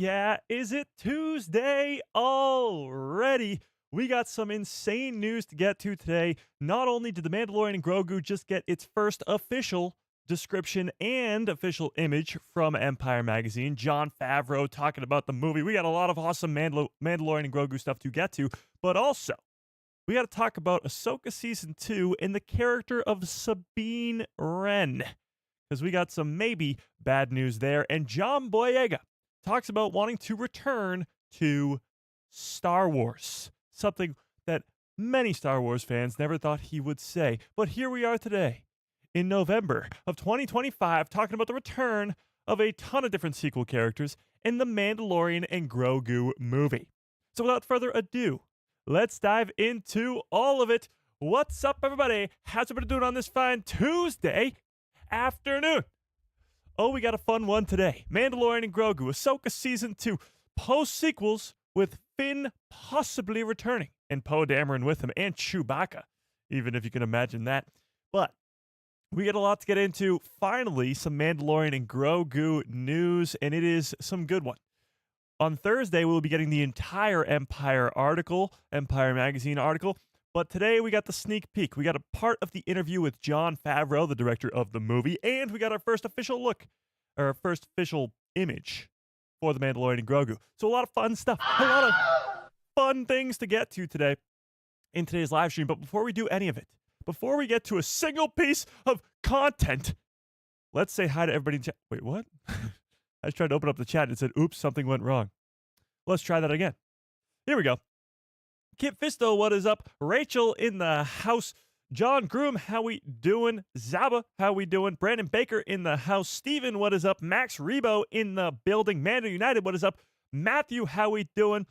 yeah, is it Tuesday already? We got some insane news to get to today. Not only did The Mandalorian and Grogu just get its first official description and official image from Empire Magazine, Jon Favreau talking about the movie. We got a lot of awesome Mandalorian and Grogu stuff to get to, but also we got to talk about Ahsoka Season 2 and the character of Sabine Wren, because we got some maybe bad news there. And John Boyega talks about wanting to return to Star Wars, something that many Star Wars fans never thought he would say. But here we are today, in November of 2025, talking about the return of a ton of different sequel characters in the Mandalorian and Grogu movie. So without further ado, let's dive into all of it. What's up, everybody? How's everybody doing on this fine Tuesday afternoon? Oh, we got a fun one today. Mandalorian and Grogu, Ahsoka Season 2, post-sequels with Finn possibly returning, and Poe Dameron with him, and Chewbacca, even if you can imagine that. But we got a lot to get into. Finally, some Mandalorian and Grogu news, and it is some good one. On Thursday, we'll be getting the entire Empire Magazine article. But today, we got the sneak peek. We got a part of the interview with Jon Favreau, the director of the movie, and we got our first official look, or our first official image for The Mandalorian and Grogu. So a lot of fun stuff, a lot of fun things to get to today in today's live stream. But before we do any of it, before we get to a single piece of content, let's say hi to everybody in chat. Wait, what? I just tried to open up the chat and it said, oops, something went wrong. Let's try that again. Here we go. Kit Fisto, what is up? Rachel in the house. John Groom, how we doing? Zaba, how we doing? Brandon Baker in the house. Steven, what is up? Max Rebo in the building. Mando United, what is up? Matthew, how we doing?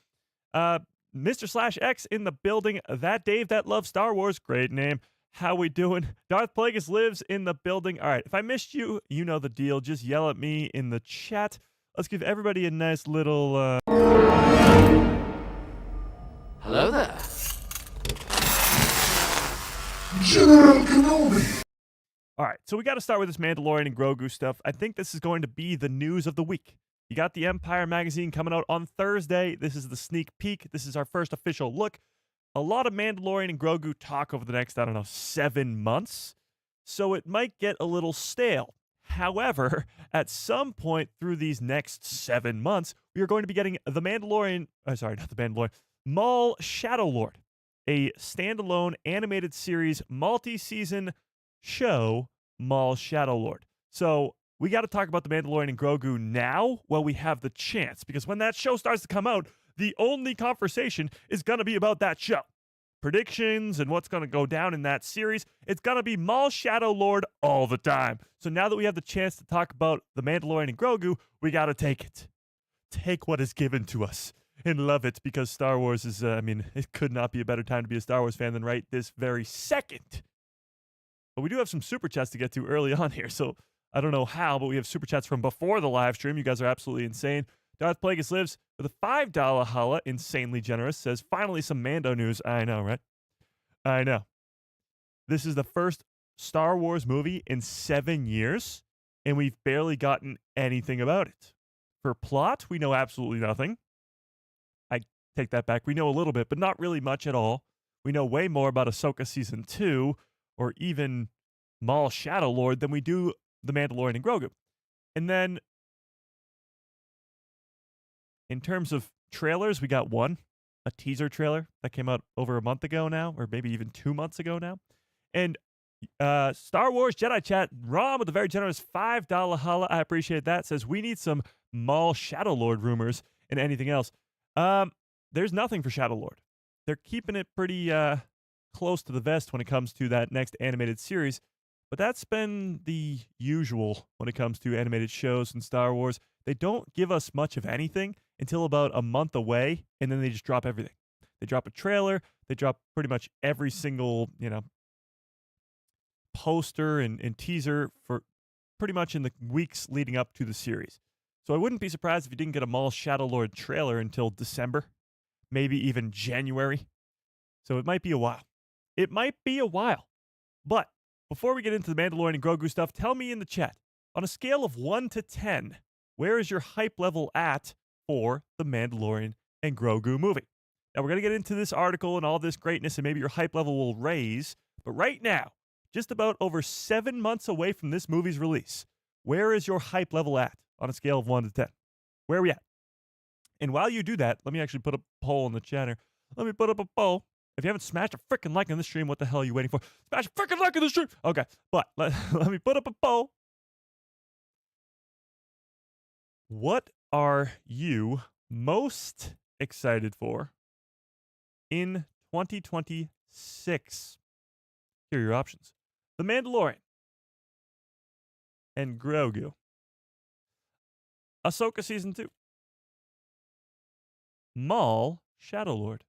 Mr. / X in the building. That Dave that loves Star Wars, great name. How we doing? Darth Plagueis lives in the building. All right, if I missed you, you know the deal. Just yell at me in the chat. Let's give everybody a nice little... Hello there. General Kenobi. All right, so we got to start with this Mandalorian and Grogu stuff. I think this is going to be the news of the week. You got the Empire Magazine coming out on Thursday. This is the sneak peek. This is our first official look. A lot of Mandalorian and Grogu talk over the next, 7 months, so it might get a little stale. However, at some point through these next 7 months, we are going to be getting the Mandalorian, Maul Shadowlord, a standalone animated series, multi-season show, Maul Shadowlord. So we got to talk about the Mandalorian and Grogu now while we have the chance, because when that show starts to come out, the only conversation is going to be about that show. Predictions and what's going to go down in that series. It's going to be Maul Shadowlord all the time. So now that we have the chance to talk about the Mandalorian and Grogu, we got to take it. Take what is given to us and love it, because Star Wars is, it could not be a better time to be a Star Wars fan than right this very second. But we do have some super chats to get to early on here, so I don't know how, but we have super chats from before the live stream. You guys are absolutely insane. Darth Plagueis lives with a $5 holla, insanely generous, says, finally some Mando news. I know, right? I know. This is the first Star Wars movie in 7 years, and we've barely gotten anything about it. For plot, we know absolutely nothing. I take that back. We know a little bit, but not really much at all. We know way more about Ahsoka Season 2, or even Maul Shadowlord, than we do The Mandalorian and Grogu. And then, in terms of trailers, we got one, a teaser trailer that came out over a month ago now, or maybe even 2 months ago now. And Star Wars Jedi Chat, Ron with a very generous $5 holla, I appreciate that, says, we need some Maul Shadowlord rumors and anything else. There's nothing for Shadowlord. They're keeping it pretty close to the vest when it comes to that next animated series. But that's been the usual when it comes to animated shows in Star Wars. They don't give us much of anything until about a month away, and then they just drop everything. They drop a trailer. They drop pretty much every single, poster and teaser for pretty much in the weeks leading up to the series. So I wouldn't be surprised if you didn't get a Maul Shadowlord trailer until December, maybe even January. So it might be a while. It might be a while. But before we get into the Mandalorian and Grogu stuff, tell me in the chat, on a scale of 1 to 10, where is your hype level at for the Mandalorian and Grogu movie. Now, we're going to get into this article and all this greatness, and maybe your hype level will raise. But right now, just about over 7 months away from this movie's release, where is your hype level at on a scale of 1 to 10? Where are we at? And while you do that, let me actually put a poll in the chat here. Let me put up a poll. If you haven't smashed a freaking like on the stream, what the hell are you waiting for? Smash a freaking like on the stream. Okay, but let me put up a poll. What are you most excited for in 2026? Here are your options. The Mandalorian and Grogu. Ahsoka Season 2. Maul Shadowlord.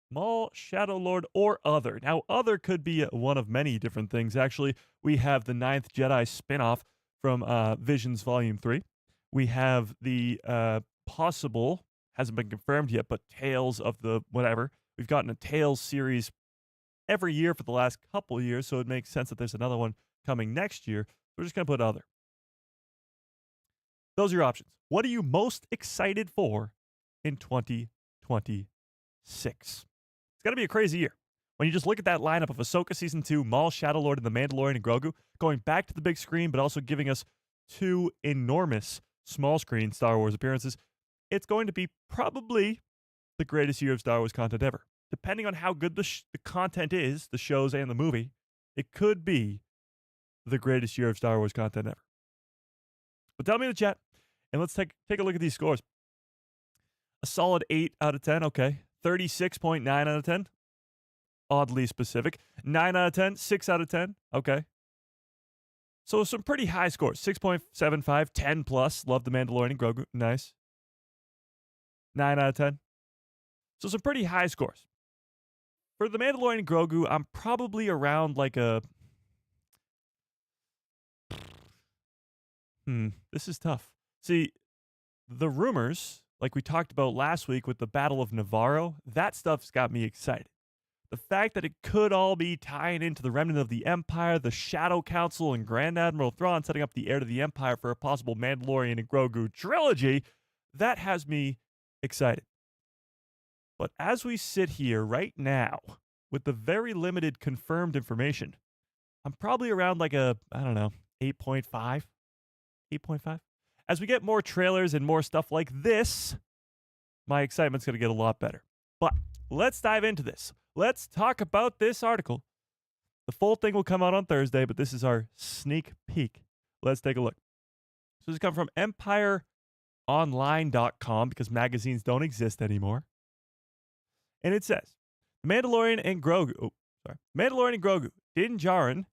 Maul, Shadowlord, or other. Now, other could be one of many different things. Actually, we have the 9th Jedi spin-off from Visions Volume 3. We have the possible, hasn't been confirmed yet, but Tales of the whatever. We've gotten a Tales series every year for the last couple of years, so it makes sense that there's another one coming next year. We're just going to put other. Those are your options. What are you most excited for in 2026? It's got to be a crazy year. When you just look at that lineup of Ahsoka Season 2, Maul, Shadowlord, and The Mandalorian and Grogu, going back to the big screen, but also giving us 2 enormous small screen Star Wars appearances, it's going to be probably the greatest year of Star Wars content ever. Depending on how good the content is, the shows and the movie, it could be the greatest year of Star Wars content ever. But tell me in the chat, and let's take a look at these scores. A solid 8 out of 10, okay. 36.9 out of 10. Oddly specific. 9 out of 10, 6 out of 10, okay. So some pretty high scores. 6.75, 10 plus. Love The Mandalorian and Grogu. Nice. 9 out of 10. So some pretty high scores. For The Mandalorian and Grogu, I'm probably around like a... This is tough. See, the rumors, like we talked about last week with the Battle of Navarro, that stuff's got me excited. The fact that it could all be tying into the remnant of the Empire, the Shadow Council, and Grand Admiral Thrawn setting up the heir to the Empire for a possible Mandalorian and Grogu trilogy, that has me excited. But as we sit here right now, with the very limited confirmed information, I'm probably around like a, I don't know, 8.5. 8.5. As we get more trailers and more stuff like this, my excitement's going to get a lot better. But let's dive into this. Let's talk about this article. The full thing will come out on Thursday, but this is our sneak peek. Let's take a look. So this comes from EmpireOnline.com because magazines don't exist anymore. And it says, Mandalorian and Grogu, Din Djarin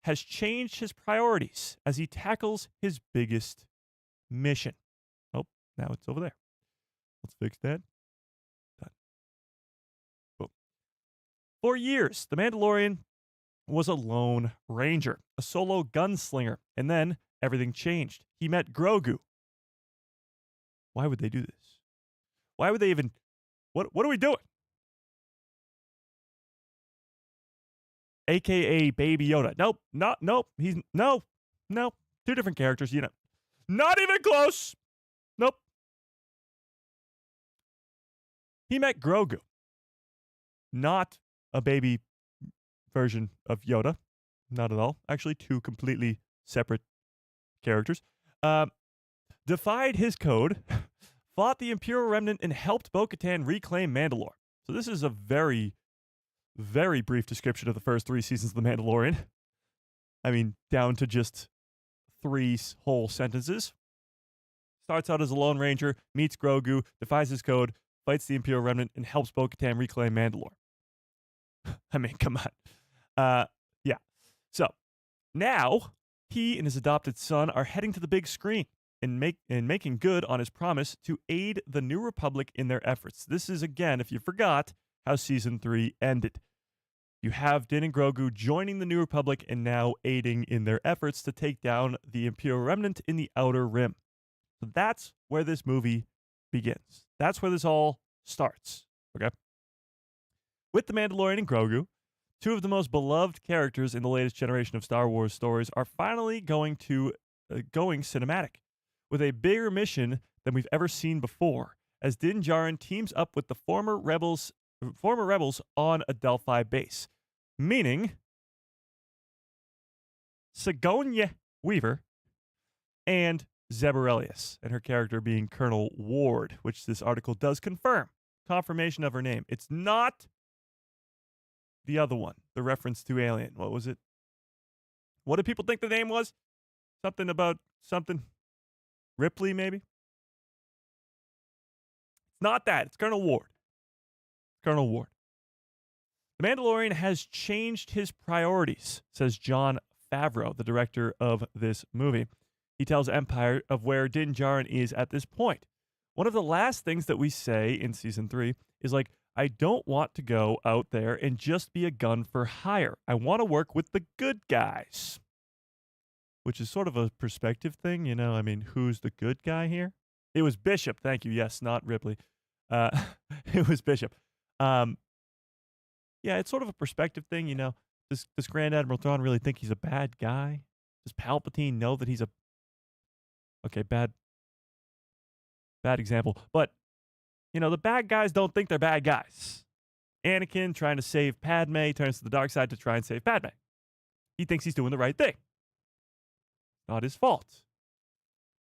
has changed his priorities as he tackles his biggest mission. Oh, now it's over there. Let's fix that. Done. Boom. For years, the Mandalorian was a lone ranger, a solo gunslinger, and then everything changed. He met Grogu. Why would they do this? Why would they even... What are we doing? AKA Baby Yoda. Nope. He's no. 2 different characters, you know. Not even close. Nope. He met Grogu. Not a baby version of Yoda. Not at all. Actually, 2 completely separate characters. Defied his code, fought the Imperial Remnant, and helped Bo-Katan reclaim Mandalore. So this is a very, very brief description of the first 3 seasons of The Mandalorian. I mean, down to just 3 whole sentences. Starts out as a Lone Ranger, meets Grogu, defies his code, fights the Imperial Remnant, and helps Bo-Katan reclaim Mandalore. I mean, come on. Yeah. So, now, he and his adopted son are heading to the big screen and making good on his promise to aid the New Republic in their efforts. This is, again, if you forgot, how Season 3 ended. You have Din and Grogu joining the New Republic and now aiding in their efforts to take down the Imperial Remnant in the Outer Rim. So that's where this movie begins. That's where this all starts. Okay? With The Mandalorian and Grogu, 2 of the most beloved characters in the latest generation of Star Wars stories are finally going to going cinematic with a bigger mission than we've ever seen before, as Din Djarin teams up with the former rebels on a Delphi base, meaning Sigourney Weaver and Zeb Orrelios, and her character being Colonel Ward, which this article does confirm. Confirmation of her name. It's not the other one, the reference to Alien. What was it? What did people think the name was? Something about something. Ripley, maybe? It's not that. It's Colonel Ward. Colonel Ward. The Mandalorian has changed his priorities, says Jon Favreau, the director of this movie. He tells Empire of where Din Djarin is at this point. One of the last things that we say in season 3 is like, I don't want to go out there and just be a gun for hire. I want to work with the good guys. Which is sort of a perspective thing, you know? I mean, who's the good guy here? It was Bishop. Thank you. Yes, not Ripley. It was Bishop. Yeah, it's sort of a perspective thing, you know? Does Grand Admiral Thrawn really think he's a bad guy? Does Palpatine know that he's a... Okay, bad example. But, you know, the bad guys don't think they're bad guys. Anakin trying to save Padme turns to the dark side to try and save Padme. He thinks he's doing the right thing. Not his fault.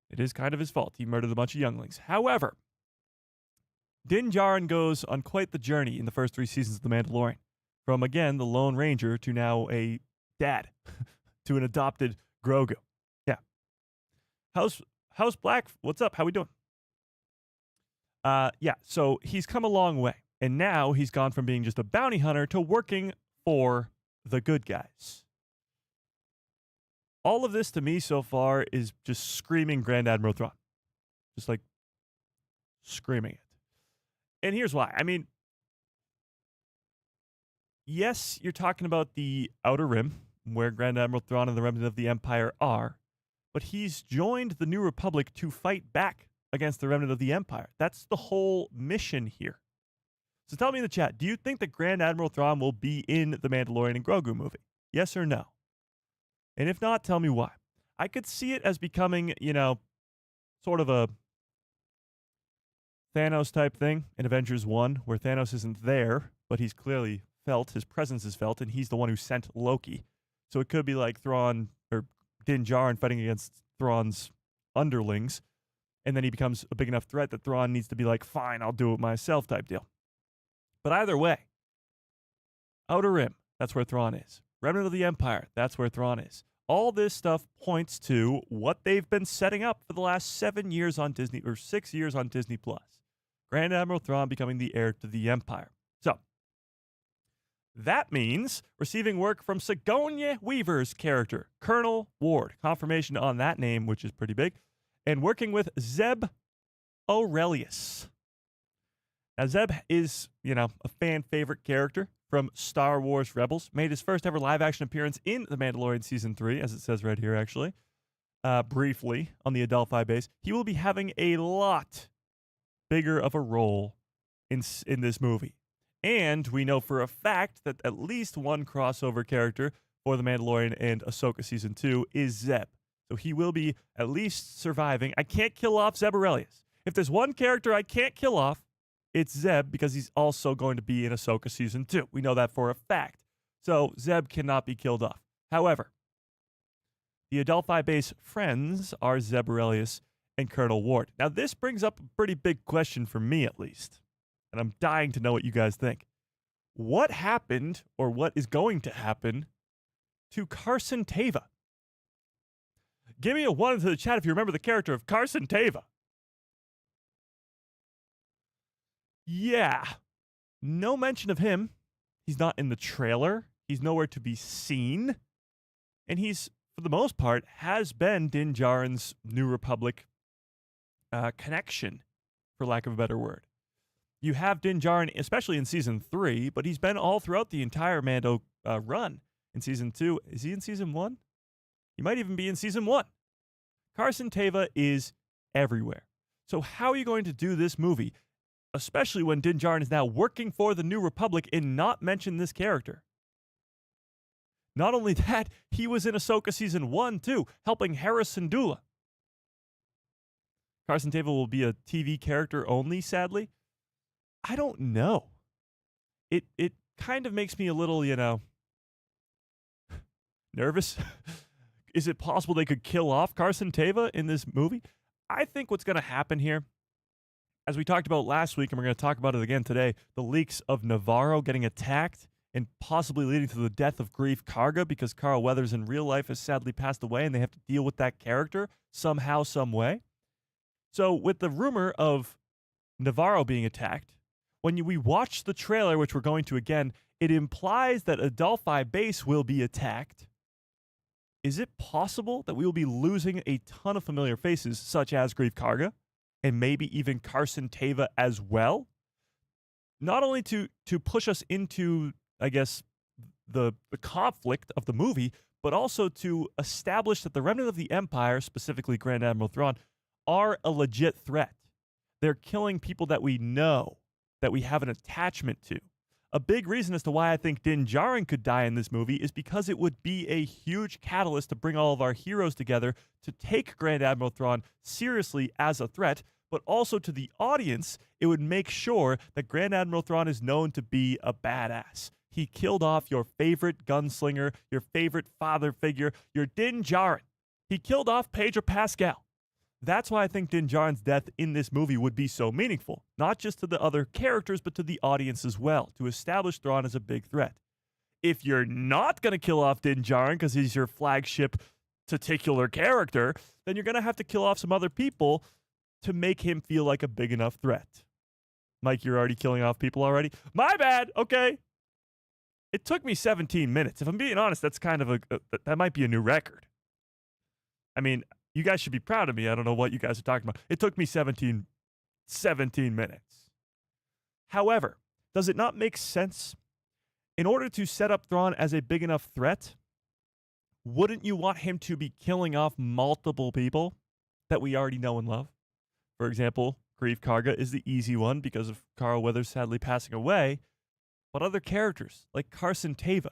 It is kind of his fault. He murdered a bunch of younglings. However, Din Djarin goes on quite the journey in the first 3 seasons of The Mandalorian. From, again, the Lone Ranger to now a dad to an adopted Grogu. Yeah. House Black, what's up? How we doing? Yeah, so he's come a long way. And now he's gone from being just a bounty hunter to working for the good guys. All of this to me so far is just screaming Grand Admiral Thrawn. Just like screaming it. And here's why. I mean, yes, you're talking about the Outer Rim, where Grand Admiral Thrawn and the remnant of the Empire are, but he's joined the New Republic to fight back against the remnant of the Empire. That's the whole mission here. So tell me in the chat, do you think that Grand Admiral Thrawn will be in the Mandalorian and Grogu movie? Yes or no? And if not, tell me why. I could see it as becoming, you know, sort of a Thanos type thing in Avengers 1, where Thanos isn't there, but he's clearly felt, his presence is felt, and he's the one who sent Loki. So it could be like Thrawn or Din Djarin fighting against Thrawn's underlings, and then he becomes a big enough threat that Thrawn needs to be like, fine, I'll do it myself type deal. But either way, Outer Rim, that's where Thrawn is. Remnant of the Empire, that's where Thrawn is. All this stuff points to what they've been setting up for the last 7 years on Disney, or 6 years on Disney+. Grand Admiral Thrawn becoming the heir to the Empire. So, that means receiving work from Sigourney Weaver's character, Colonel Ward. Confirmation on that name, which is pretty big. And working with Zeb Orrelios. Now, Zeb is, you know, a fan favorite character from Star Wars Rebels. Made his first ever live action appearance in The Mandalorian Season 3, as it says right here, actually. Briefly, on the Adelphi base. He will be having a lot bigger of a role in this movie. And we know for a fact that at least one crossover character for The Mandalorian and Ahsoka Season 2 is Zeb. So he will be at least surviving. I can't kill off Zeb Orrelios. If there's one character I can't kill off, it's Zeb, because he's also going to be in Ahsoka Season 2. We know that for a fact. So Zeb cannot be killed off. However, the Adelphi base friends are Zeb Orrelios and Colonel Ward. Now, this brings up a pretty big question for me, at least. And I'm dying to know what you guys think. What happened, or what is going to happen, to Carson Teva? Give me a 1 into the chat if you remember the character of Carson Teva. Yeah. No mention of him. He's not in the trailer. He's nowhere to be seen. And he's, for the most part, has been Din Djarin's New Republic connection, for lack of a better word. You have Din Djarin, especially in Season 3, but he's been all throughout the entire Mando run. In Season 2, is he in Season 1? He might even be in Season 1. Carson Teva is everywhere. So how are you going to do this movie, especially when Din Djarin is now working for the New Republic, and not mention this character? Not only that, he was in Ahsoka Season 1, too, helping Hera Syndulla. Carson Teva will be a TV character only, sadly. I don't know. It kind of makes me a little, nervous. Is it possible they could kill off Carson Teva in this movie? I think what's going to happen here, as we talked about last week, and we're going to talk about it again today, the leaks of Navarro getting attacked and possibly leading to the death of Grief Karga because Carl Weathers in real life has sadly passed away and they have to deal with that character somehow, some way. So with the rumor of Navarro being attacked, when we watch the trailer, which we're going to again, it implies that Adelphi Base will be attacked. Is it possible that we will be losing a ton of familiar faces, such as Grief Karga, and maybe even Carson Teva as well? Not only to push us into, I guess, the conflict of the movie, but also to establish that the remnant of the Empire, specifically Grand Admiral Thrawn, are a legit threat. They're killing people that we know, that we have an attachment to. A big reason as to why I think Din Djarin could die in this movie is because it would be a huge catalyst to bring all of our heroes together to take Grand Admiral Thrawn seriously as a threat, but also to the audience, it would make sure that Grand Admiral Thrawn is known to be a badass. He killed off your favorite gunslinger, your favorite father figure, your Din Djarin. He killed off Pedro Pascal. That's why I think Din Djarin's death in this movie would be so meaningful, not just to the other characters, but to the audience as well, to establish Thrawn as a big threat. If you're not going to kill off Din Djarin because he's your flagship titular character, then you're going to have to kill off some other people to make him feel like a big enough threat. Mike, you're already killing off people already? My bad, okay. It took me 17 minutes. If I'm being honest, that's kind of that might be a new record. I mean, you guys should be proud of me. I don't know what you guys are talking about. It took me 17 minutes. However, does it not make sense? In order to set up Thrawn as a big enough threat, wouldn't you want him to be killing off multiple people that we already know and love? For example, Grief Karga is the easy one because of Carl Weathers sadly passing away. But other characters, like Carson Teva,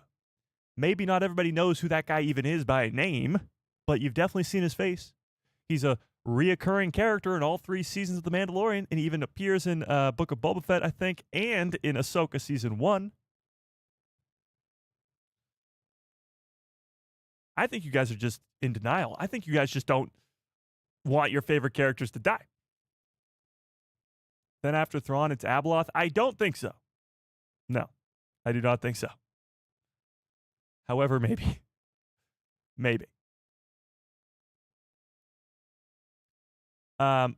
maybe not everybody knows who that guy even is by name, but you've definitely seen his face. He's a reoccurring character in all 3 seasons of The Mandalorian, and he even appears in Book of Boba Fett, I think, and in Ahsoka Season 1. I think you guys are just in denial. I think you guys just don't want your favorite characters to die. Then after Thrawn, it's Abeloth? I don't think so. No, I do not think so. However, maybe. Maybe. Hang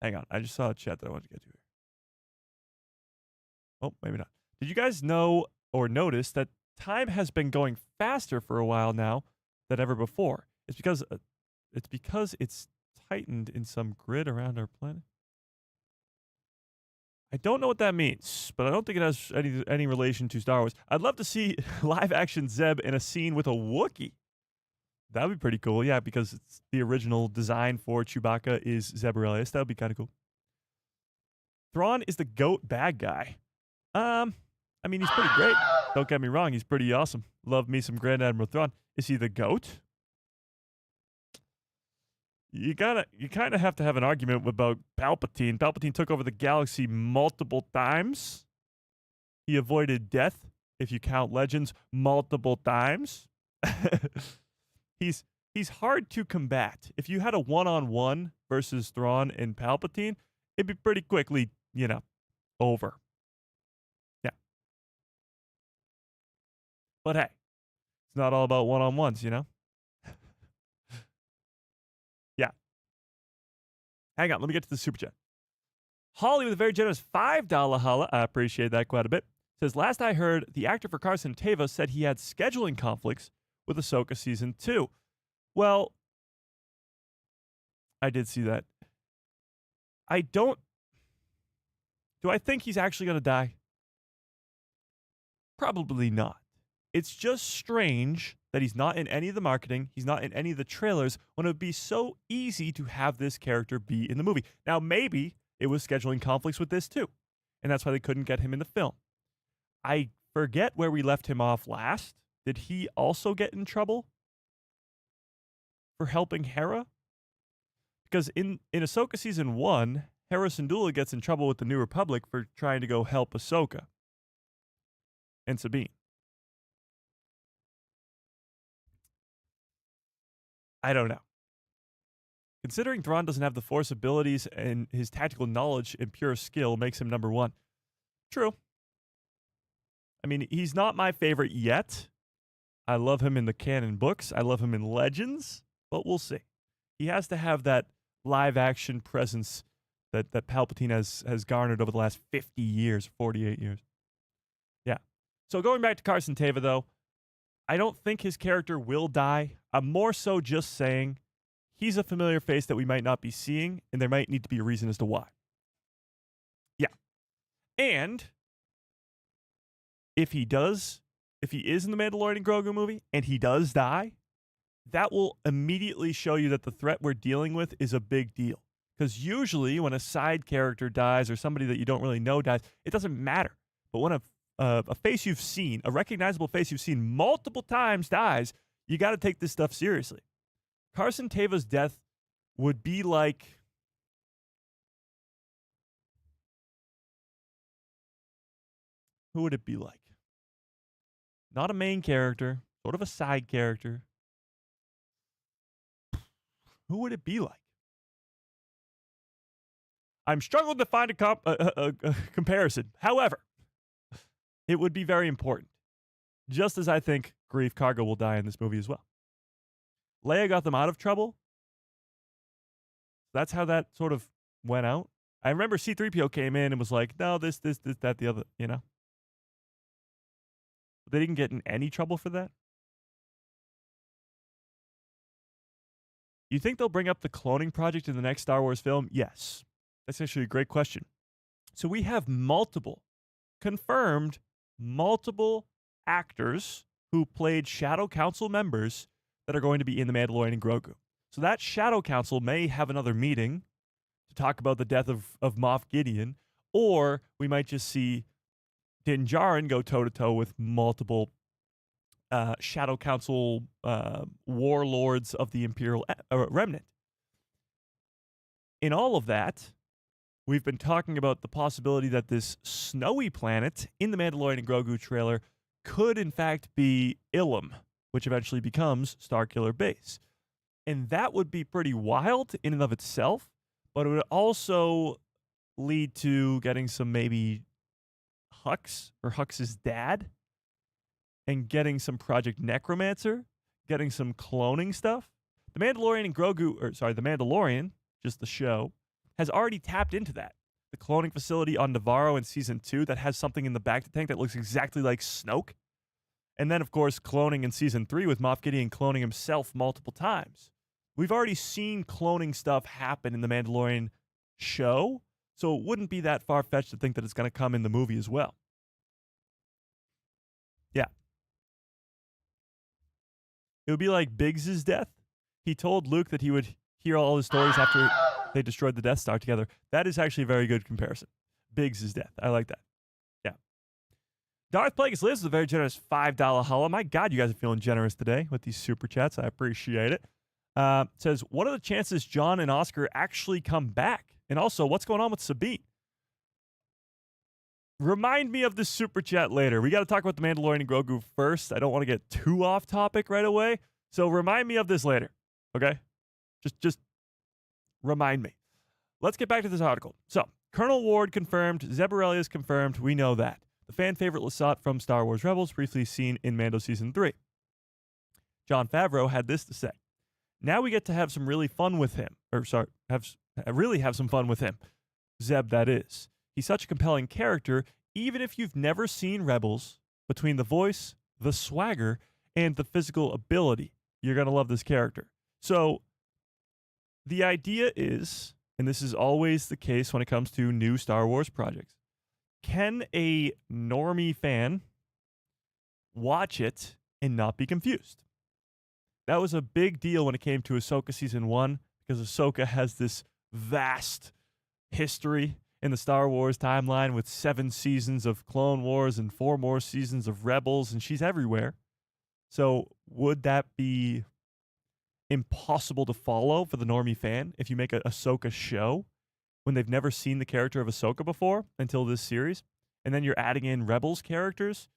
on. I just saw a chat that I wanted to get to here. Oh, maybe not. Did you guys know or notice that time has been going faster for a while now than ever before? It's because it's tightened in some grid around our planet. I don't know what that means, but I don't think it has any relation to Star Wars. I'd love to see live-action Zeb in a scene with a Wookiee. That would be pretty cool, yeah, because it's the original design for Chewbacca is Zeb Orrelios. That would be kind of cool. Thrawn is the GOAT bad guy. I mean, he's pretty great. Don't get me wrong, he's pretty awesome. Love me some Grand Admiral Thrawn. Is he the GOAT? You kind of have to have an argument about Palpatine. Palpatine took over the galaxy multiple times. He avoided death, if you count Legends, multiple times. He's hard to combat. If you had a one-on-one versus Thrawn and Palpatine, it'd be pretty quickly, over. Yeah. But hey, it's not all about one-on-ones, Yeah. Hang on, let me get to the super chat. Holly with a very generous $5 holla. I appreciate that quite a bit. Says, last I heard, the actor for Carson Teva said he had scheduling conflicts with Ahsoka Season 2. Well, I did see that. Do I think he's actually going to die? Probably not. It's just strange that he's not in any of the marketing, he's not in any of the trailers, when it would be so easy to have this character be in the movie. Now, maybe it was scheduling conflicts with this too, and that's why they couldn't get him in the film. I forget where we left him off last. Did he also get in trouble for helping Hera? Because in Ahsoka Season 1, Hera Syndulla gets in trouble with the New Republic for trying to go help Ahsoka and Sabine. I don't know. Considering Thrawn doesn't have the Force abilities and his tactical knowledge and pure skill makes him number one. True. I mean, he's not my favorite yet. I love him in the canon books. I love him in Legends, but we'll see. He has to have that live-action presence that Palpatine has garnered over the last 50 years, 48 years. Yeah. So going back to Carson Teva, though, I don't think his character will die. I'm more so just saying he's a familiar face that we might not be seeing, and there might need to be a reason as to why. Yeah. And if he is in the Mandalorian Grogu movie, and he does die, that will immediately show you that the threat we're dealing with is a big deal. Because usually when a side character dies or somebody that you don't really know dies, it doesn't matter. But when a face you've seen, a recognizable face you've seen multiple times dies, you got to take this stuff seriously. Carson Teva's death would be like... Who would it be like? Not a main character, sort of a side character. Who would it be like? I'm struggling to find a comparison. However, it would be very important. Just as I think Grief Karga will die in this movie as well. Leia got them out of trouble. That's how that sort of went out. I remember C-3PO came in and was like, no, this, that, the other, you know? They didn't get in any trouble for that. You think they'll bring up the cloning project in the next Star Wars film? Yes. That's actually a great question. So we have confirmed multiple actors who played Shadow Council members that are going to be in The Mandalorian and Grogu. So that Shadow Council may have another meeting to talk about the death of Moff Gideon, or we might just see Din Djarin go toe-to-toe with multiple Shadow Council warlords of the Imperial Remnant. In all of that, we've been talking about the possibility that this snowy planet in the Mandalorian and Grogu trailer could in fact be Ilum, which eventually becomes Starkiller Base. And that would be pretty wild in and of itself, but it would also lead to getting some maybe Hux or Hux's dad, and getting some Project Necromancer, getting some cloning stuff. The Mandalorian and The Mandalorian, just the show, has already tapped into that. The cloning facility on Navarro in Season 2 that has something in the back tank that looks exactly like Snoke. And then, of course, cloning in Season 3 with Moff Gideon cloning himself multiple times. We've already seen cloning stuff happen in the Mandalorian show, so it wouldn't be that far-fetched to think that it's going to come in the movie as well. Yeah. It would be like Biggs' death. He told Luke that he would hear all his stories after they destroyed the Death Star together. That is actually a very good comparison. Biggs' death. I like that. Yeah. Darth Plagueis Lives is a very generous $5 holla. My God, you guys are feeling generous today with these super chats. I appreciate it. Says, what are the chances John and Oscar actually come back? And also, what's going on with Sabine? Remind me of this super chat later. We got to talk about the Mandalorian and Grogu first. I don't want to get too off topic right away. So remind me of this later. Okay? Just remind me. Let's get back to this article. So, Colonel Ward confirmed. Zeb Orrelios confirmed. We know that. The fan favorite Lasat from Star Wars Rebels, briefly seen in Mando Season 3. Jon Favreau had this to say. Now we get to have some really fun with him. Really have some fun with him. Zeb, that is. He's such a compelling character, even if you've never seen Rebels, between the voice, the swagger, and the physical ability, you're going to love this character. So, the idea is, and this is always the case when it comes to new Star Wars projects, can a normie fan watch it and not be confused? That was a big deal when it came to Ahsoka Season 1, because Ahsoka has this vast history in the Star Wars timeline with 7 seasons of Clone Wars and 4 more seasons of Rebels, and she's everywhere. So would that be impossible to follow for the normie fan if you make a Ahsoka show when they've never seen the character of Ahsoka before until this series? And then you're adding in Rebels characters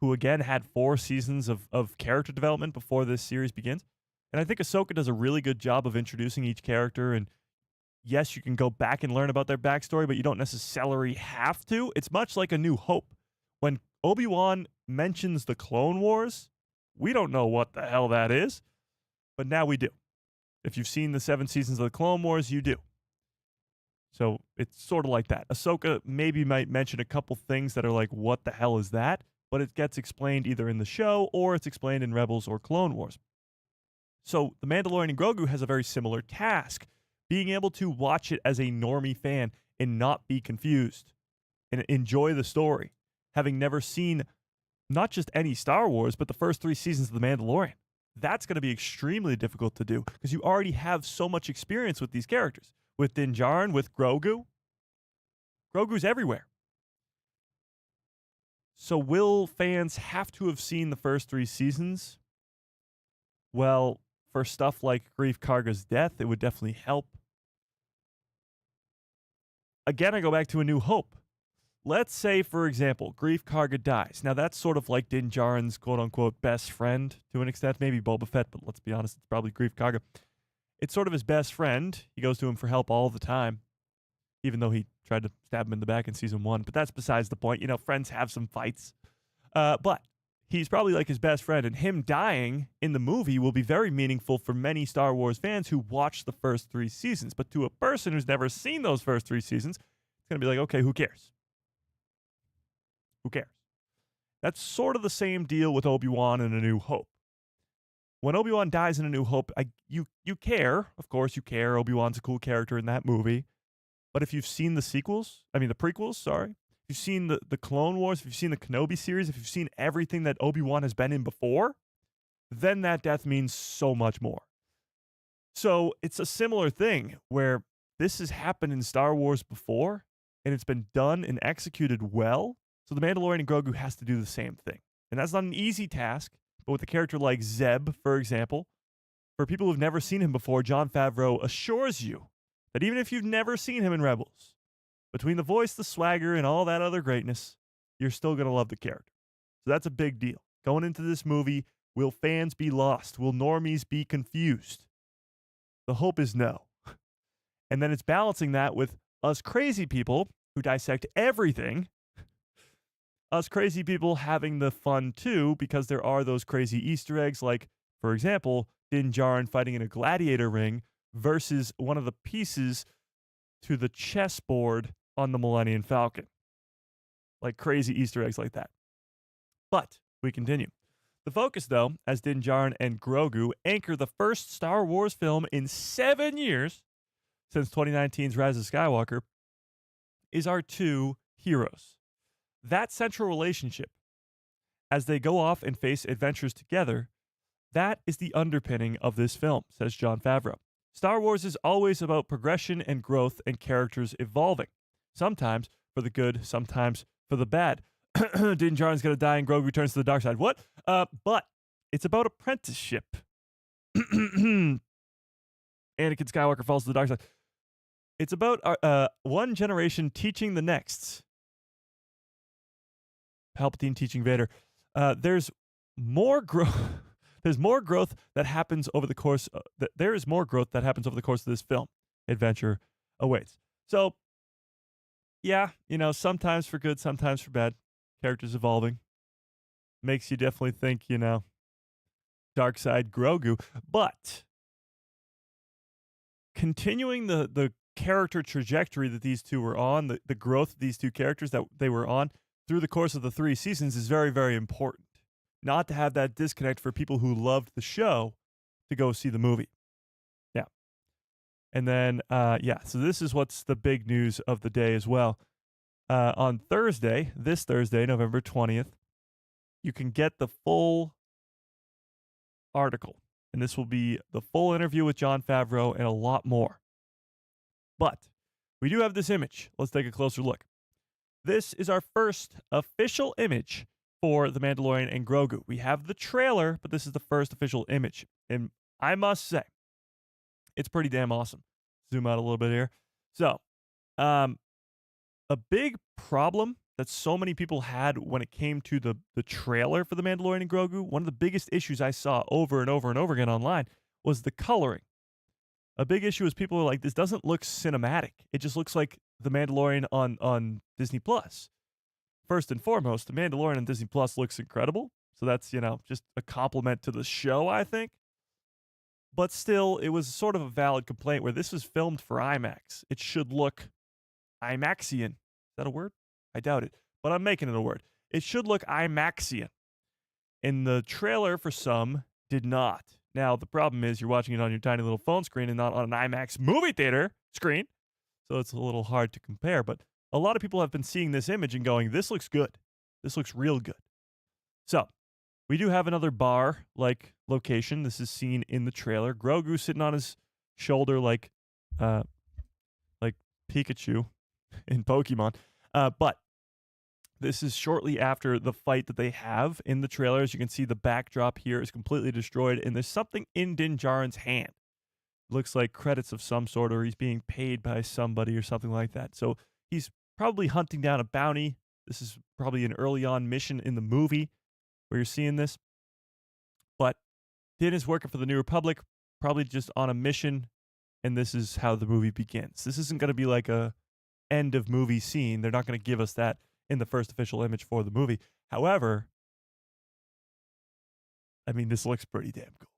who, again, had 4 seasons of character development before this series begins. And I think Ahsoka does a really good job of introducing each character. And yes, you can go back and learn about their backstory, but you don't necessarily have to. It's much like A New Hope. When Obi-Wan mentions the Clone Wars, we don't know what the hell that is, but now we do. If you've seen the 7 seasons of the Clone Wars, you do. So it's sort of like that. Ahsoka maybe might mention a couple things that are like, what the hell is that? But it gets explained either in the show or it's explained in Rebels or Clone Wars. So The Mandalorian and Grogu has a very similar task, being able to watch it as a normie fan and not be confused and enjoy the story, having never seen not just any Star Wars, but the first 3 seasons of The Mandalorian. That's going to be extremely difficult to do because you already have so much experience with these characters. With Din Djarin, with Grogu. Grogu's everywhere. So will fans have to have seen the first 3 seasons? Well, for stuff like Grief Karga's death, it would definitely help. Again, I go back to A New Hope. Let's say, for example, Grief Karga dies. Now, that's sort of like Din Djarin's quote-unquote best friend to an extent. Maybe Boba Fett, but let's be honest, it's probably Grief Karga. It's sort of his best friend. He goes to him for help all the time, even though he tried to stab him in the back in season 1. But that's besides the point. You know, friends have some fights. But he's probably like his best friend, and him dying in the movie will be very meaningful for many Star Wars fans who watched the first 3 seasons. But to a person who's never seen those first 3 seasons, it's going to be like, okay, who cares? Who cares? That's sort of the same deal with Obi-Wan and A New Hope. When Obi-Wan dies in A New Hope, you care. Of course, you care. Obi-Wan's a cool character in that movie. But if you've seen the prequels, sorry. If you've seen the Clone Wars, if you've seen the Kenobi series, if you've seen everything that Obi-Wan has been in before, then that death means so much more. So it's a similar thing where this has happened in Star Wars before, and it's been done and executed well. So The Mandalorian and Grogu has to do the same thing. And that's not an easy task. But with a character like Zeb, for example, for people who've never seen him before, Jon Favreau assures you that even if you've never seen him in Rebels, between the voice, the swagger, and all that other greatness, you're still going to love the character. So that's a big deal. Going into this movie, will fans be lost? Will normies be confused? The hope is no. And then it's balancing that with us crazy people who dissect everything, us crazy people having the fun too, because there are those crazy Easter eggs, like, for example, Din Djarin fighting in a gladiator ring versus one of the pieces to the chessboard on the Millennium Falcon. Like crazy Easter eggs like that. But we continue. The focus, though, as Din Djarin and Grogu anchor the first Star Wars film in 7 years since 2019's Rise of Skywalker, is our 2 heroes. That central relationship, as they go off and face adventures together, that is the underpinning of this film, says Jon Favreau. Star Wars is always about progression and growth and characters evolving. Sometimes for the good, sometimes for the bad. Din Djarin's going to die and Grogu returns to the dark side. What? But it's about apprenticeship. Anakin Skywalker falls to the dark side. It's about one generation teaching the next. Palpatine teaching Vader. There's more growth. There's more growth that happens over the course. There is more growth that happens over the course of this film. Adventure awaits. So, yeah, sometimes for good, sometimes for bad. Characters evolving. Makes you definitely think, dark side Grogu. But continuing the character trajectory that these two were on, the growth of these two characters that they were on through the course of the 3 seasons is very, very important. Not to have that disconnect for people who loved the show to go see the movie. Yeah. And then, so this is what's the big news of the day as well. On this Thursday, November 20th, you can get the full article. And this will be the full interview with Jon Favreau and a lot more. But we do have this image. Let's take a closer look. This is our first official image for The Mandalorian and Grogu. We have the trailer, but this is the first official image. And I must say, it's pretty damn awesome. Zoom out a little bit here. So, a big problem that so many people had when it came to the trailer for The Mandalorian and Grogu, one of the biggest issues I saw over and over and over again online was the coloring. A big issue is people are like, this doesn't look cinematic. It just looks like The Mandalorian on Disney Plus. First and foremost, The Mandalorian on Disney Plus looks incredible. So that's, just a compliment to the show, I think. But still, it was sort of a valid complaint where this was filmed for IMAX. It should look IMAXian. Is that a word? I doubt it, but I'm making it a word. It should look IMAXian. And the trailer for some did not. Now, the problem is you're watching it on your tiny little phone screen and not on an IMAX movie theater screen. So it's a little hard to compare. But a lot of people have been seeing this image and going, this looks good. This looks real good. So we do have another bar-like location. This is seen in the trailer. Grogu sitting on his shoulder like Pikachu in Pokemon. But this is shortly after the fight that they have in the trailer. As you can see, the backdrop here is completely destroyed, and there's something in Din Djarin's hand. It looks like credits of some sort, or he's being paid by somebody or something like that. So he's probably hunting down a bounty. This is probably an early on mission in the movie where you're seeing this. But Din is working for the New Republic, probably just on a mission, and this is how the movie begins. This isn't going to be like a end of movie scene. They're not going to give us that in the first official image for the movie. However, I mean, this looks pretty damn cool.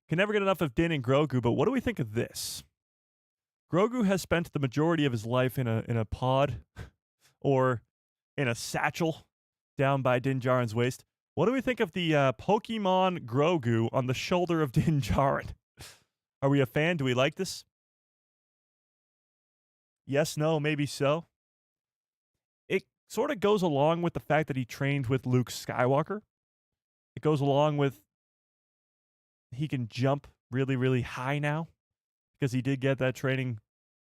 Can never get enough of Din and Grogu, but what do we think of this? Grogu has spent the majority of his life in a pod or in a satchel down by Din Djarin's waist. What do we think of the Pokemon Grogu on the shoulder of Din Djarin? Are we a fan? Do we like this? Yes, no, maybe so. It sort of goes along with the fact that he trained with Luke Skywalker. It goes along with he can jump really, really high now because he did get that training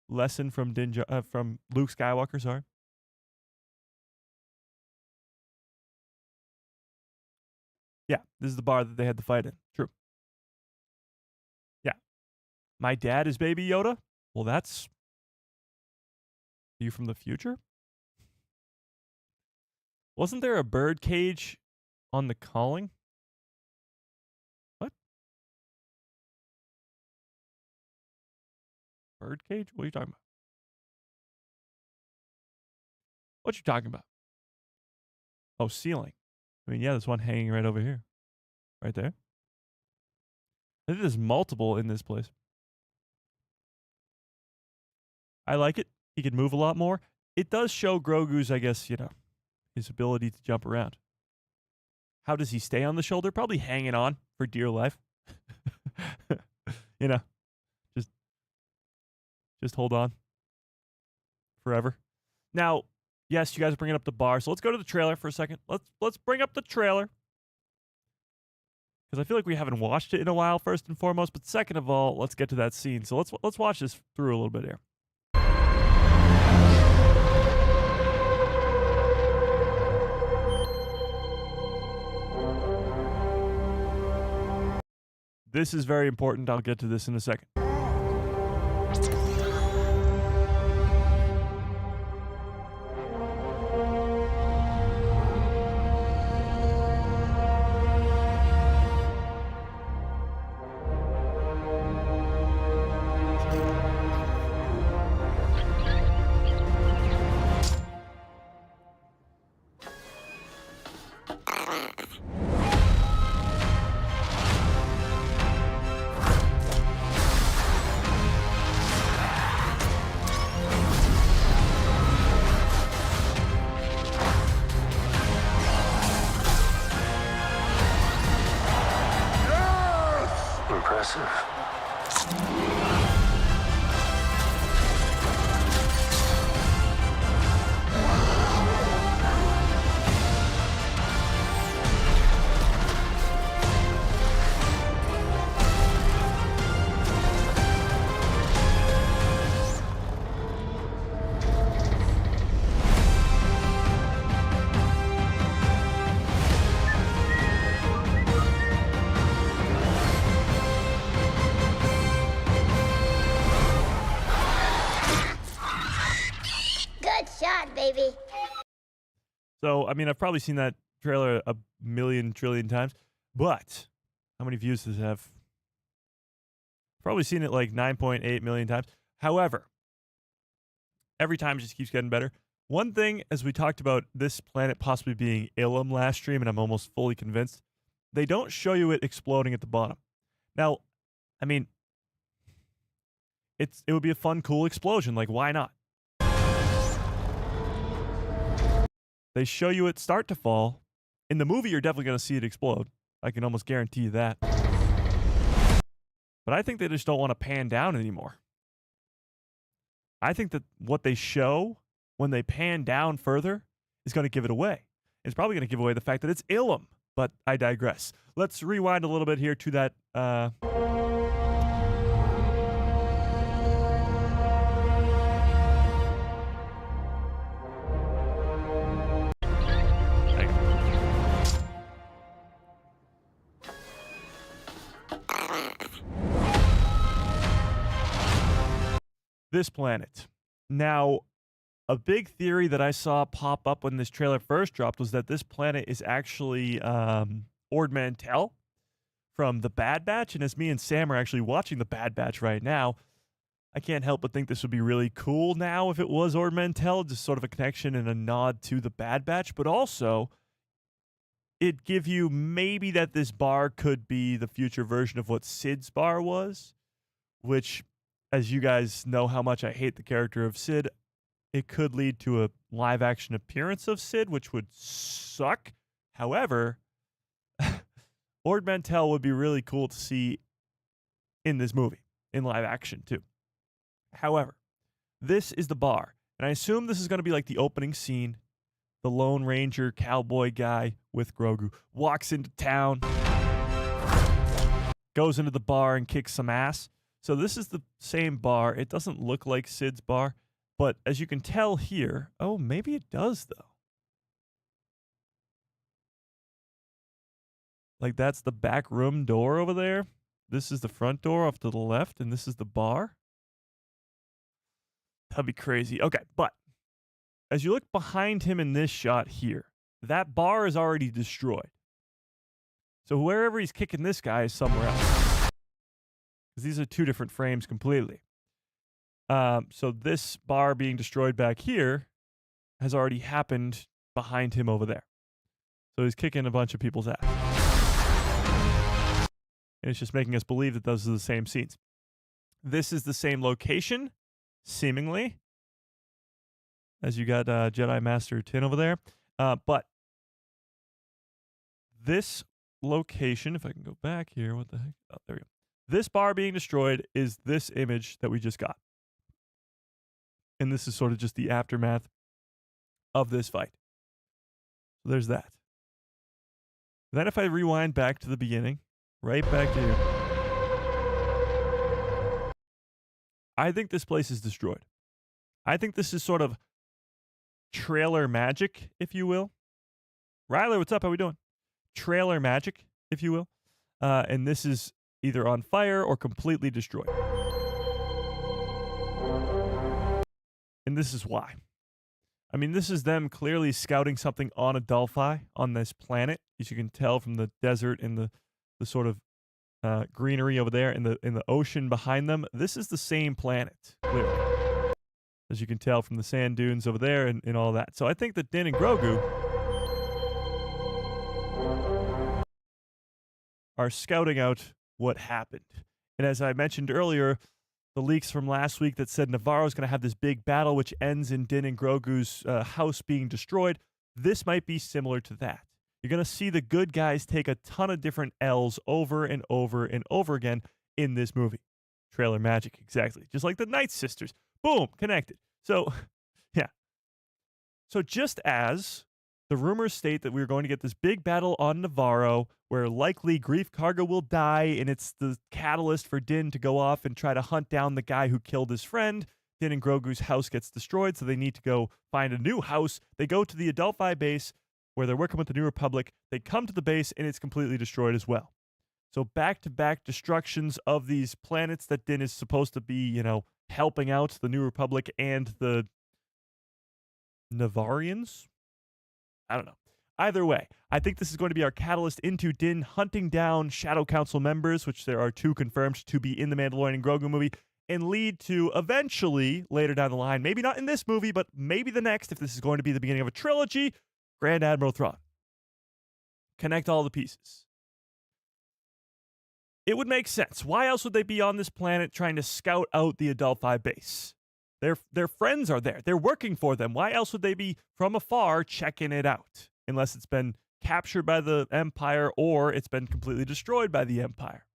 lesson from Luke Skywalker, sorry. Yeah, this is the bar that they had the fight in. True. Yeah. My dad is Baby Yoda? Well, that's... Are you from the future? Wasn't there a bird cage on The Calling? What? Bird cage? What are you talking about? What you talking about? Oh, ceiling. I mean, yeah, there's one hanging right over here. Right there. I think there's multiple in this place. I like it. He can move a lot more. It does show Grogu's, I guess, his ability to jump around. How does he stay on the shoulder? Probably hanging on for dear life. Just hold on. Forever. Now, yes, you guys are bringing up the bar, so let's go to the trailer for a second. Let's bring up the trailer. Because I feel like we haven't watched it in a while, first and foremost. But second of all, let's get to that scene. So let's watch this through a little bit here. This is very important. I'll get to this in a second. baby. So, I mean, I've probably seen that trailer a million trillion times, but how many views does it have? Probably seen it like 9.8 million times. However, every time it just keeps getting better. One thing, as we talked about this planet possibly being Ilum last stream, and I'm almost fully convinced, they don't show you it exploding at the bottom. Now, I mean, it would be a fun, cool explosion. Like, why not? They show you it start to fall. In the movie, you're definitely going to see it explode. I can almost guarantee you that. But I think they just don't want to pan down anymore. I think that what they show when they pan down further is going to give it away. It's probably going to give away the fact that it's Ilum, but I digress. Let's rewind a little bit here to that. This planet. Now, a big theory that I saw pop up when this trailer first dropped was that this planet is actually Ord Mantell from The Bad Batch. And as me and Sam are actually watching The Bad Batch right now, I can't help but think this would be really cool now if it was Ord Mantell, just sort of a connection and a nod to The Bad Batch. But also, it'd give you maybe that this bar could be the future version of what Sid's bar was, which, as you guys know how much I hate the character of Sid, it could lead to a live-action appearance of Sid, which would suck. However, Ord Mantell would be really cool to see in this movie, in live action too. However, this is the bar, and I assume this is going to be like the opening scene. The Lone Ranger cowboy guy with Grogu walks into town, goes into the bar and kicks some ass. So this is the same bar. It doesn't look like Sid's bar, but as you can tell here, oh, maybe it does though. Like that's the back room door over there. This is the front door off to the left, and this is the bar. That'd be crazy. Okay, but as you look behind him in this shot here, that bar is already destroyed. So wherever he's kicking this guy is somewhere else. Because these are two different frames completely. So this bar being destroyed back here has already happened behind him over there. So he's kicking a bunch of people's ass. And it's just making us believe that those are the same scenes. This is the same location, seemingly, as you got Jedi Master Tin over there. But this location, if I can go back here, what the heck? Oh, there we go. This bar being destroyed is this image that we just got. And this is sort of just the aftermath of this fight. So there's that. Then if I rewind back to the beginning, right back to here, I think this place is destroyed. I think this is sort of trailer magic, if you will. Ryler, what's up? How we doing? Trailer magic, if you will. And this is either on fire or completely destroyed. And this is why. I mean, this is them clearly scouting something on Adolphi, on this planet, as you can tell from the desert and the sort of greenery over there in the ocean behind them. This is the same planet, clearly, as you can tell from the sand dunes over there and all that. So I think that Din and Grogu are scouting out what happened. And as I mentioned earlier, the leaks from last week that said Navarro's going to have this big battle which ends in Din and Grogu's house being destroyed, this might be similar to that. You're going to see the good guys take a ton of different L's over and over and over again in this movie. Trailer magic, exactly. Just like the Night Sisters. Boom, connected. So, yeah. So just as the rumors state that we're going to get this big battle on Navarro where likely Grief Karga will die and it's the catalyst for Din to go off and try to hunt down the guy who killed his friend. Din and Grogu's house gets destroyed, so they need to go find a new house. They go to the Adolphi base where they're working with the New Republic. They come to the base and it's completely destroyed as well. So back-to-back destructions of these planets that Din is supposed to be, helping out the New Republic and the Navarians? I don't know. Either way, I think this is going to be our catalyst into Din hunting down Shadow Council members, which there are 2 confirmed to be in the Mandalorian and Grogu movie, and lead to eventually, later down the line, maybe not in this movie, but maybe the next, if this is going to be the beginning of a trilogy, Grand Admiral Thrawn. Connect all the pieces. It would make sense. Why else would they be on this planet trying to scout out the Adelphi base? Their friends are there. They're working for them. Why else would they be from afar checking it out? Unless it's been captured by the Empire or it's been completely destroyed by the Empire.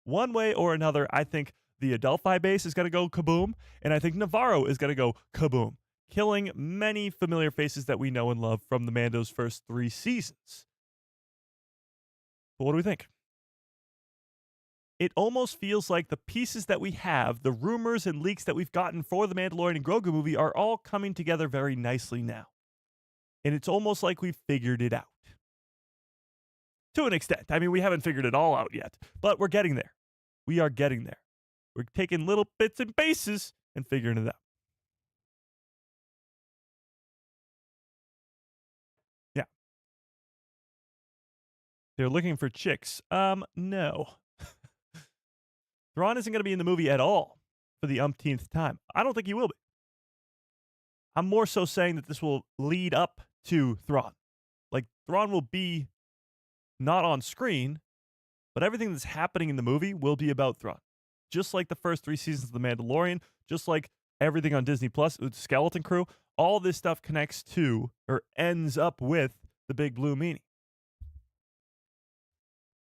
One way or another, I think the Adelphi base is going to go kaboom, and I think Navarro is going to go kaboom, killing many familiar faces that we know and love from the Mando's first 3 seasons. But what do we think? It almost feels like the pieces that we have, the rumors and leaks that we've gotten for the Mandalorian and Grogu movie are all coming together very nicely now. And it's almost like we've figured it out. To an extent. I mean, we haven't figured it all out yet, but we're getting there. We are getting there. We're taking little bits and pieces and figuring it out. Yeah. They're looking for chicks. No. Thrawn isn't going to be in the movie at all for the umpteenth time. I don't think he will be. I'm more so saying that this will lead up to Thrawn. Like, Thrawn will be not on screen, but everything that's happening in the movie will be about Thrawn. Just like the first 3 seasons of The Mandalorian, just like everything on Disney Plus with Skeleton Crew, all this stuff connects to or ends up with the Big Blue Meanie.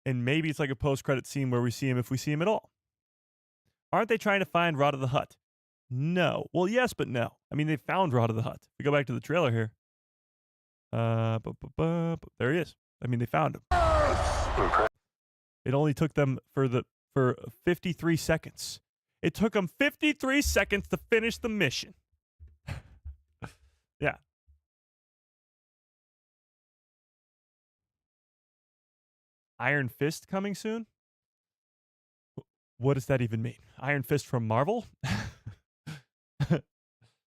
And maybe it's like a post-credit scene where we see him if we see him at all. Aren't they trying to find Rod of the Hutt? No. Well, yes, but no. I mean, they found Rod of the Hutt. If we go back to the trailer here. There he is. I mean, they found him. It only took them for 53 seconds. It took them 53 seconds to finish the mission. Yeah. Iron Fist coming soon? What does that even mean? Iron Fist from Marvel?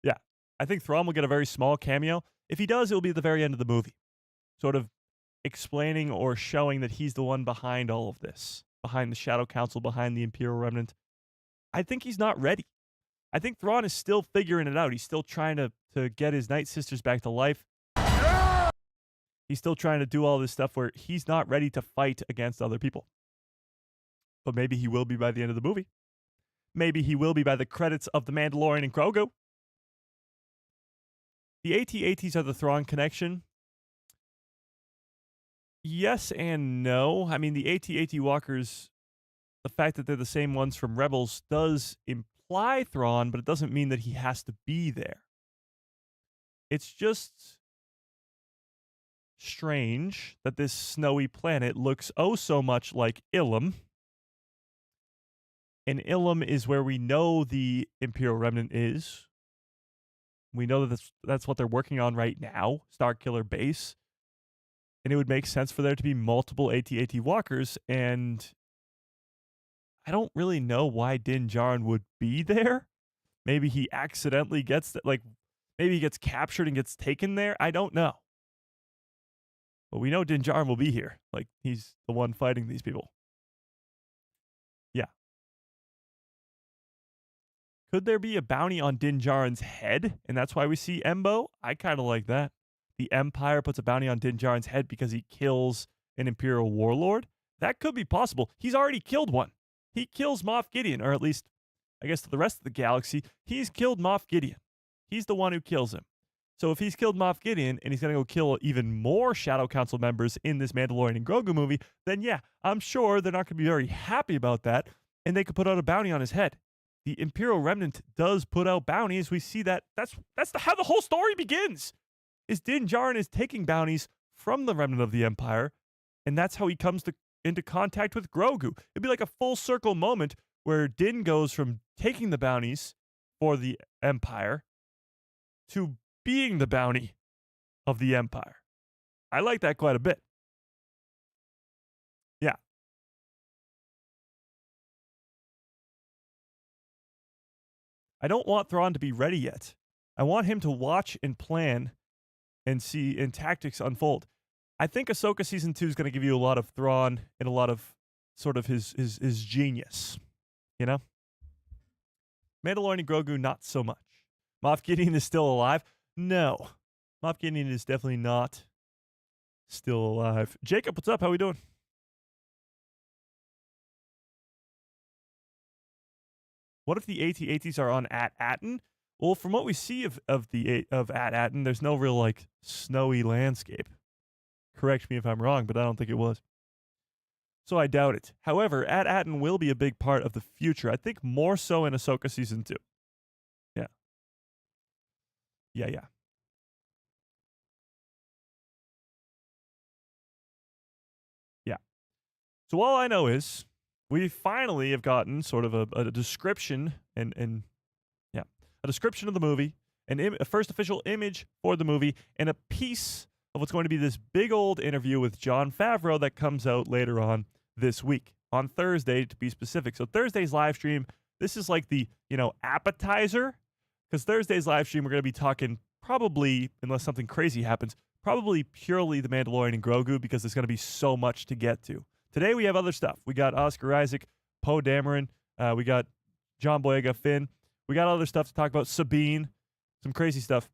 Yeah. I think Thrawn will get a very small cameo. If he does, it'll be at the very end of the movie. Sort of explaining or showing that he's the one behind all of this. Behind the Shadow Council, behind the Imperial Remnant. I think he's not ready. I think Thrawn is still figuring it out. He's still trying to get his Night Sisters back to life. He's still trying to do all this stuff where he's not ready to fight against other people. But maybe he will be by the end of the movie. Maybe he will be by the credits of The Mandalorian and Grogu. The AT-ATs are the Thrawn connection. Yes and no. I mean, the AT-AT walkers, the fact that they're the same ones from Rebels does imply Thrawn, but it doesn't mean that he has to be there. It's just strange that this snowy planet looks oh so much like Ilum. And Ilum is where we know the Imperial Remnant is. We know that that's what they're working on right now, Starkiller Base. And it would make sense for there to be multiple AT-AT walkers, and I don't really know why Din Djarin would be there. Maybe he accidentally gets, maybe he gets captured and gets taken there. I don't know. But we know Din Djarin will be here. Like, he's the one fighting these people. Yeah. Could there be a bounty on Din Djarin's head, and that's why we see Embo? I kind of like that. The Empire puts a bounty on Din Djarin's head because he kills an Imperial warlord. That could be possible. He's already killed one. He kills Moff Gideon, or at least, I guess to the rest of the galaxy, he's killed Moff Gideon. He's the one who kills him. So if he's killed Moff Gideon and he's going to go kill even more Shadow Council members in this Mandalorian and Grogu movie, then yeah, I'm sure they're not going to be very happy about that, and they could put out a bounty on his head. The Imperial Remnant does put out bounties. We see that. That's how the whole story begins. Is Din Djarin is taking bounties from the remnant of the Empire, and that's how he comes into contact with Grogu. It'd be like a full circle moment where Din goes from taking the bounties for the Empire to being the bounty of the Empire. I like that quite a bit. Yeah. I don't want Thrawn to be ready yet. I want him to watch and plan and tactics unfold. I think Ahsoka season 2 is going to give you a lot of Thrawn and a lot of sort of his genius, you know? Mandalorian and Grogu, not so much. Moff Gideon is still alive? No. Moff Gideon is definitely not still alive. Jacob, what's up? How we doing? What if the AT-ATs are on At-Aten? Well, from what we see of At-Aten, there's no real, like, snowy landscape. Correct me if I'm wrong, but I don't think it was. So I doubt it. However, At-Aten will be a big part of the future. I think more so in Ahsoka Season 2. Yeah. Yeah. Yeah. So all I know is we finally have gotten sort of a description and a description of the movie, a first official image for the movie, and a piece of what's going to be this big old interview with Jon Favreau that comes out later on this week, on Thursday to be specific. So Thursday's live stream, this is like the, appetizer, because Thursday's live stream, we're going to be talking probably, unless something crazy happens, probably purely The Mandalorian and Grogu, because there's going to be so much to get to. Today we have other stuff. We got Oscar Isaac, Poe Dameron, we got John Boyega, Finn. We got other stuff to talk about, Sabine, some crazy stuff.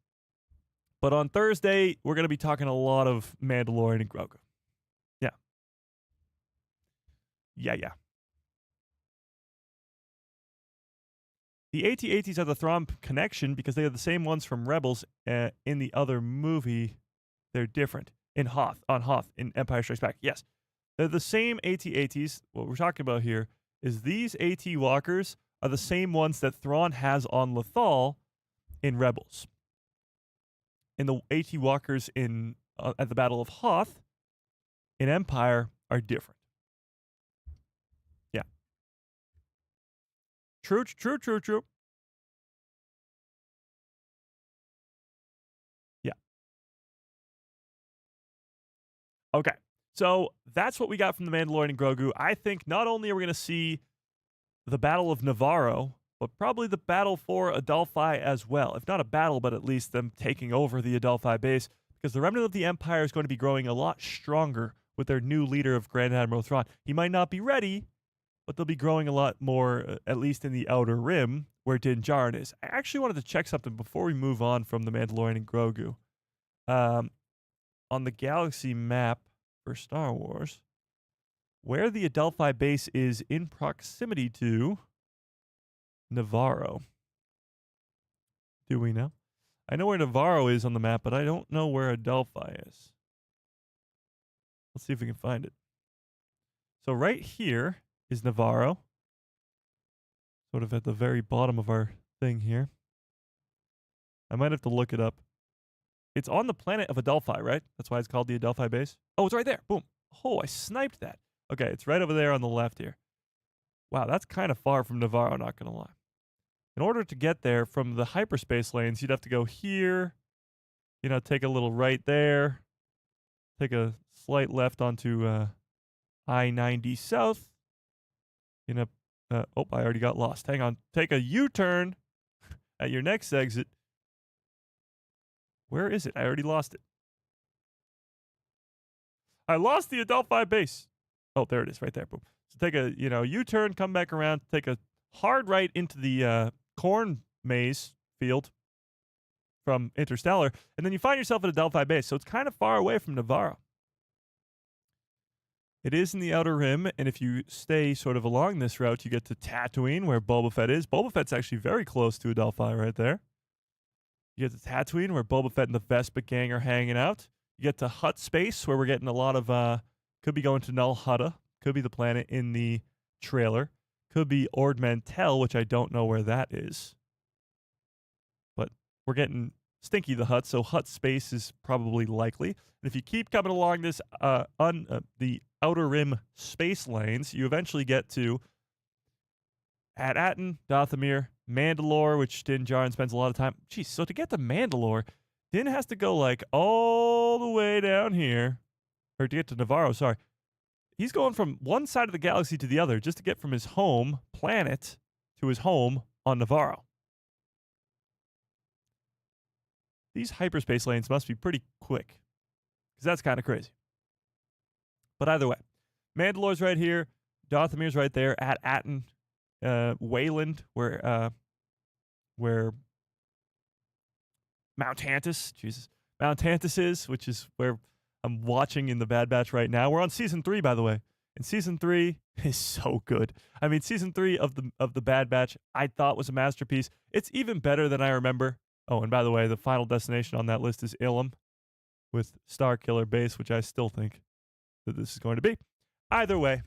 But on Thursday, we're going to be talking a lot of Mandalorian and Grogu. Yeah. The AT-ATs are the Thrawn connection because they are the same ones from Rebels. In the other movie, they're different. On Hoth, in Empire Strikes Back. Yes. They're the same AT-ATs. What we're talking about here is these AT walkers are the same ones that Thrawn has on Lothal in Rebels. And the AT walkers at the Battle of Hoth in Empire are different. Yeah. True. Yeah. Okay. So that's what we got from The Mandalorian and Grogu. I think not only are we going to see the Battle of Navarro, but probably the battle for Adelphi as well. If not a battle, but at least them taking over the Adelphi base, because the remnant of the Empire is going to be growing a lot stronger with their new leader of Grand Admiral Thrawn. He might not be ready, but they'll be growing a lot more, at least in the Outer Rim, where Din Djarin is. I actually wanted to check something before we move on from The Mandalorian and Grogu. On the galaxy map for Star Wars, where the Adelphi base is in proximity to Navarro. Do we know? I know where Navarro is on the map, but I don't know where Adelphi is. Let's see if we can find it. So right here is Navarro. Sort of at the very bottom of our thing here. I might have to look it up. It's on the planet of Adelphi, right? That's why it's called the Adelphi base. Oh, it's right there. Boom. Oh, I sniped that. Okay, it's right over there on the left here. Wow, that's kind of far from Navarro, not going to lie. In order to get there from the hyperspace lanes, you'd have to go here, take a little right there, take a slight left onto I-90 South. I already got lost. Hang on. Take a U-turn at your next exit. Where is it? I already lost it. I lost the Adelphi base. Oh, there it is, right there. Boom. So take a, U-turn, come back around, take a hard right into the corn maze field from Interstellar, and then you find yourself at Adelphi base. So it's kind of far away from Navarro. It is in the Outer Rim, and if you stay sort of along this route, you get to Tatooine, where Boba Fett is. Boba Fett's actually very close to Adelphi right there. You get to Tatooine, where Boba Fett and the Vespa gang are hanging out. You get to Hutt Space, where we're getting a lot of, could be going to Null Hutta, could be the planet in the trailer. Could be Ord Mantell, which I don't know where that is. But we're getting Stinky the Hutt, so Hutt Space is probably likely. And if you keep coming along this the Outer Rim space lanes, you eventually get to At-Aten, Dathomir, Mandalore, which Din Djarin spends a lot of time. Jeez, so to get to Mandalore, Din has to go like all the way down here, or to get to Navarro, sorry. He's going from one side of the galaxy to the other just to get from his home planet to his home on Navarro. these hyperspace lanes must be pretty quick, because that's kind of crazy. But either way, Mandalore's right here, Dothamir's right there at Atten, Wayland, where Mount Tantus is, which is where I'm watching in the Bad Batch right now. We're on season 3, by the way, and season 3 is so good. I mean, season 3 of the Bad Batch I thought was a masterpiece. It's even better than I remember. Oh, and by the way, the final destination on that list is Ilum with Starkiller Base, which I still think that this is going to be. Either way,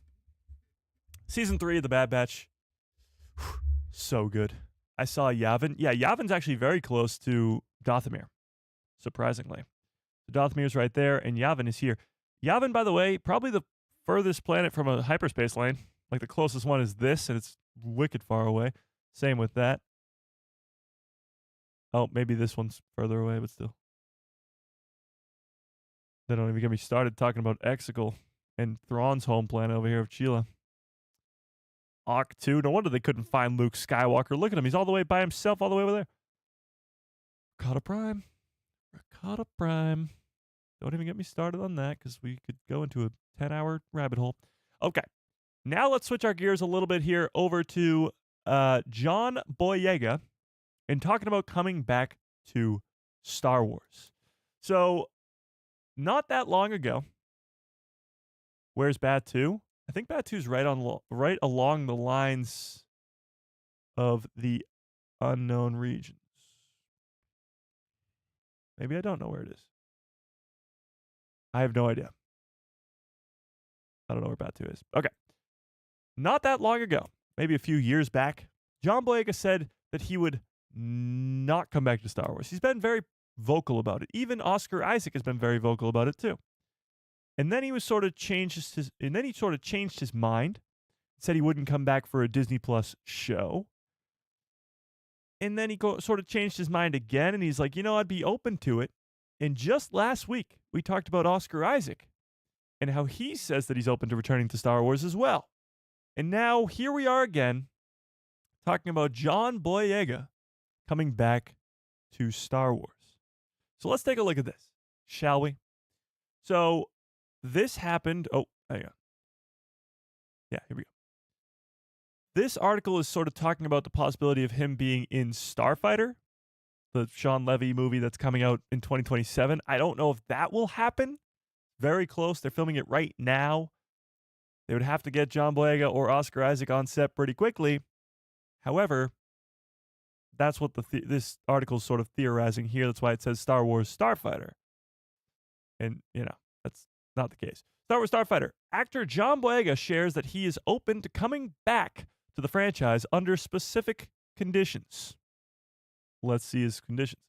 season 3 of the Bad Batch, so good. I saw Yavin. Yeah, Yavin's actually very close to Dathomir, surprisingly. So Dothamir's right there, and Yavin is here. Yavin, by the way, probably the furthest planet from a hyperspace lane. Like, the closest one is this, and it's wicked far away. Same with that. Oh, maybe this one's further away, but still. They don't even get me started talking about Exegol and Thrawn's home planet over here of Chila. Arc 2. No wonder they couldn't find Luke Skywalker. Look at him. He's all the way by himself, all the way over there. Rakata Prime. Rakata Prime. Don't even get me started on that, because we could go into a 10-hour rabbit hole. Okay. Now let's switch our gears a little bit here over to John Boyega and talking about coming back to Star Wars. So, not that long ago, where's Batu? I think Batu's right along the lines of the unknown regions. Maybe I don't know where it is. I have no idea. I don't know where Batu is. Okay. Not that long ago, maybe a few years back, John Boyega said that he would not come back to Star Wars. He's been very vocal about it. Even Oscar Isaac has been very vocal about it too. And then he sort of changed his mind, said he wouldn't come back for a Disney Plus show. And then he sort of changed his mind again, and he's like, I'd be open to it. And just last week, we talked about Oscar Isaac and how he says that he's open to returning to Star Wars as well. And now here we are again, talking about John Boyega coming back to Star Wars. So let's take a look at this, shall we? So this happened. Oh, hang on. Yeah, here we go. This article is sort of talking about the possibility of him being in Starfighter, the Sean Levy movie that's coming out in 2027. I don't know if that will happen. Very close. They're filming it right now. They would have to get John Boyega or Oscar Isaac on set pretty quickly. However, that's what this article is sort of theorizing here. That's why it says Star Wars Starfighter. And, that's not the case. Star Wars Starfighter. Actor John Boyega shares that he is open to coming back to the franchise under specific conditions. Let's see his conditions.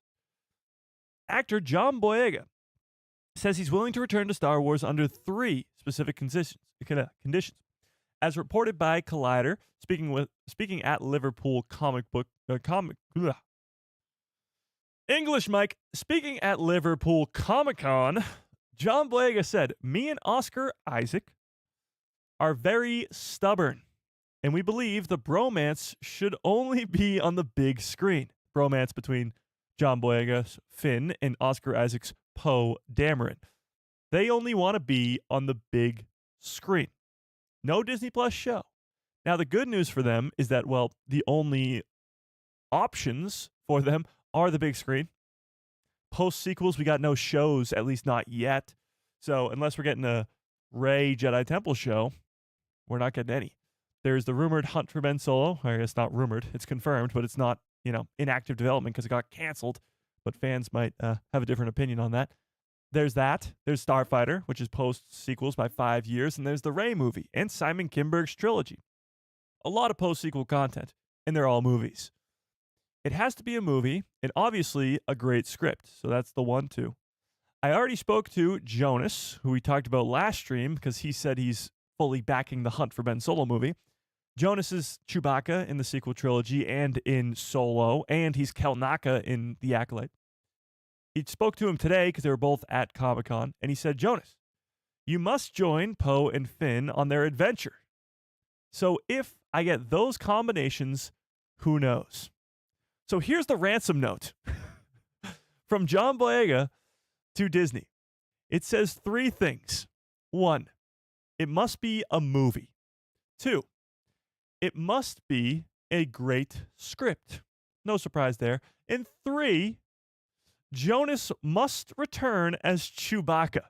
Actor John Boyega says he's willing to return to Star Wars under 3 specific conditions. As reported by Collider, speaking at Liverpool English Mike, speaking at Liverpool Comic-Con, John Boyega said, "Me and Oscar Isaac are very stubborn, and we believe the bromance should only be on the big screen." Bromance between John Boyega's Finn and Oscar Isaac's Poe Dameron. They only want to be on the big screen. No Disney Plus show. Now, the good news for them is that, well, the only options for them are the big screen. Post-sequels, we got no shows, at least not yet. So unless we're getting a Rey Jedi Temple show, we're not getting any. There's the rumored Hunt for Ben Solo. I guess not rumored. It's confirmed, but it's not, in active development because it got canceled. But fans might have a different opinion on that. There's that. There's Starfighter, which is post-sequels by 5 years. And there's the Rey movie and Simon Kinberg's trilogy. A lot of post-sequel content, and they're all movies. It has to be a movie, and obviously a great script. So that's the 1, 2. I already spoke to Jonas, who we talked about last stream, because he said he's fully backing the Hunt for Ben Solo movie. Jonas is Chewbacca in the sequel trilogy and in Solo, and he's Kel Naka in The Acolyte. He spoke to him today because they were both at Comic-Con, and he said, "Jonas, you must join Poe and Finn on their adventure." So if I get those combinations, who knows? So here's the ransom note from John Boyega to Disney. It says 3 things. 1, it must be a movie. 2, it must be a great script. No surprise there. And 3, Jonas must return as Chewbacca.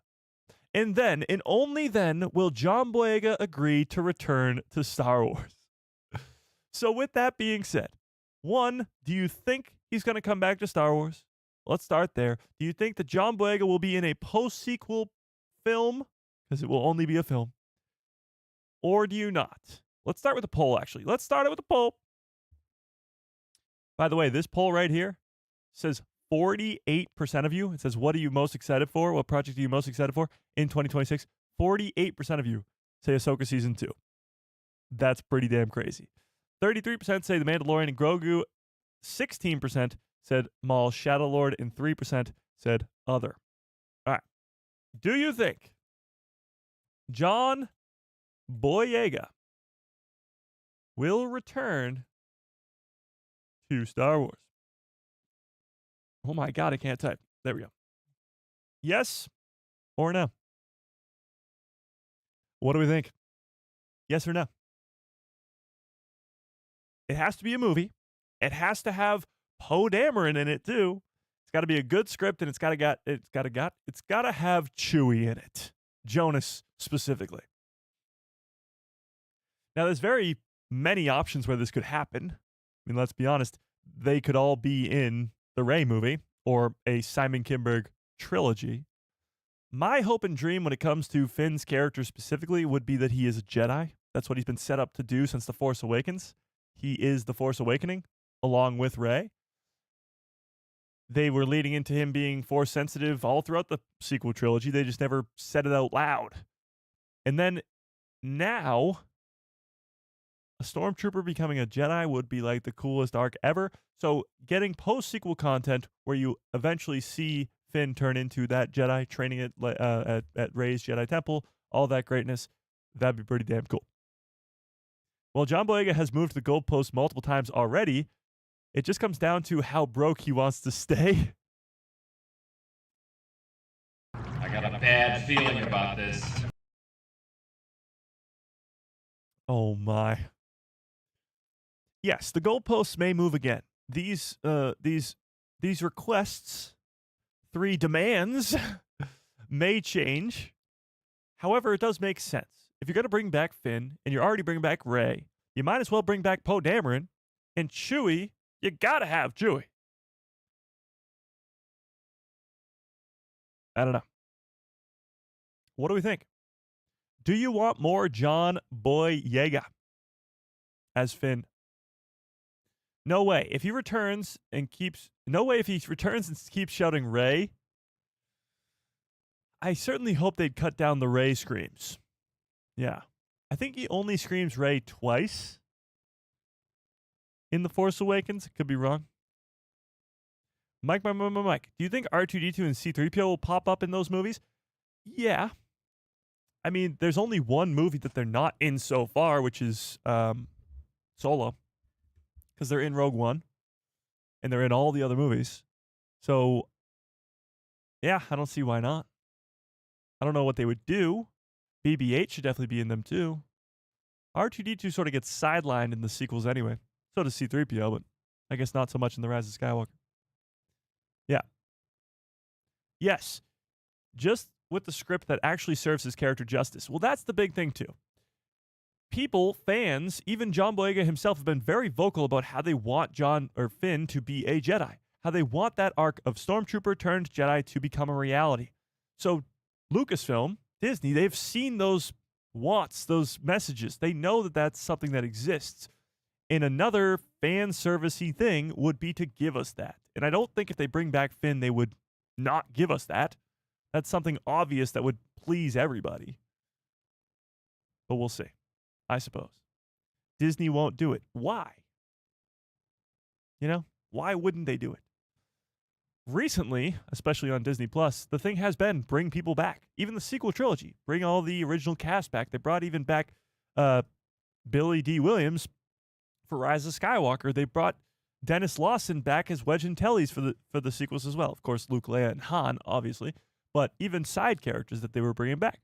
And then, and only then, will John Boyega agree to return to Star Wars. So with that being said, 1, do you think he's going to come back to Star Wars? Let's start there. Do you think that John Boyega will be in a post-sequel film? Because it will only be a film. Or do you not? Let's start with the poll, actually. Let's start it with the poll. By the way, this poll right here says 48% of you, it says, what are you most excited for? What project are you most excited for in 2026? 48% of you say Ahsoka Season 2. That's pretty damn crazy. 33% say The Mandalorian and Grogu. 16% said Maul Shadowlord. And 3% said other. All right. Do you think John Boyega will return to Star Wars? Oh my God, I can't type. There we go. Yes or no? What do we think? Yes or no? It has to be a movie. It has to have Poe Dameron in it too. It's got to be a good script, and it's got to have Chewie in it. Jonas specifically. Now, there's very many options where this could happen. I mean, let's be honest. They could all be in the Rey movie or a Simon Kinberg trilogy. My hope and dream when it comes to Finn's character specifically would be that he is a Jedi. That's what he's been set up to do since The Force Awakens. He is The Force Awakening along with Rey. They were leading into him being Force sensitive all throughout the sequel trilogy. They just never said it out loud. And then now, a Stormtrooper becoming a Jedi would be like the coolest arc ever. So getting post-sequel content where you eventually see Finn turn into that Jedi, training at Rey's Jedi Temple, all that greatness, that'd be pretty damn cool. Well, John Boyega has moved the goalpost multiple times already. It just comes down to how broke he wants to stay. I got a bad feeling about this. Oh my. Yes, the goalposts may move again. These requests, 3 demands, may change. However, it does make sense. If you're going to bring back Finn, and you're already bringing back Rey, you might as well bring back Poe Dameron. And Chewie, you got to have Chewie. I don't know. What do we think? Do you want more John Boyega as Finn? No way. If he returns and keeps shouting Rey, I certainly hope they'd cut down the Rey screams. Yeah. I think he only screams Rey twice in The Force Awakens. Could be wrong. Mike, do you think R2-D2 and C-3PO will pop up in those movies? Yeah. I mean, there's only one movie that they're not in so far, which is Solo. Because they're in Rogue One. And they're in all the other movies. So, yeah, I don't see why not. I don't know what they would do. BB-8 should definitely be in them too. R2-D2 sort of gets sidelined in the sequels anyway. So does C-3PO, but I guess not so much in The Rise of Skywalker. Yeah. Yes. Just with the script that actually serves his character justice. Well, that's the big thing too. People, fans, even John Boyega himself have been very vocal about how they want Finn to be a Jedi. How they want that arc of Stormtrooper turned Jedi to become a reality. So Lucasfilm, Disney, they've seen those wants, those messages. They know that that's something that exists. And another fan servicey thing would be to give us that. And I don't think if they bring back Finn, they would not give us that. That's something obvious that would please everybody. But we'll see, I suppose. Disney won't do it. Why? You know, why wouldn't they do it? Recently, especially on Disney Plus, the thing has been bring people back. Even the sequel trilogy, bring all the original cast back. They brought even back Billy D. Williams for Rise of Skywalker. They brought Dennis Lawson back as Wedge Antilles for the sequels as well. Of course, Luke, Leia, and Han, obviously, but even side characters that they were bringing back.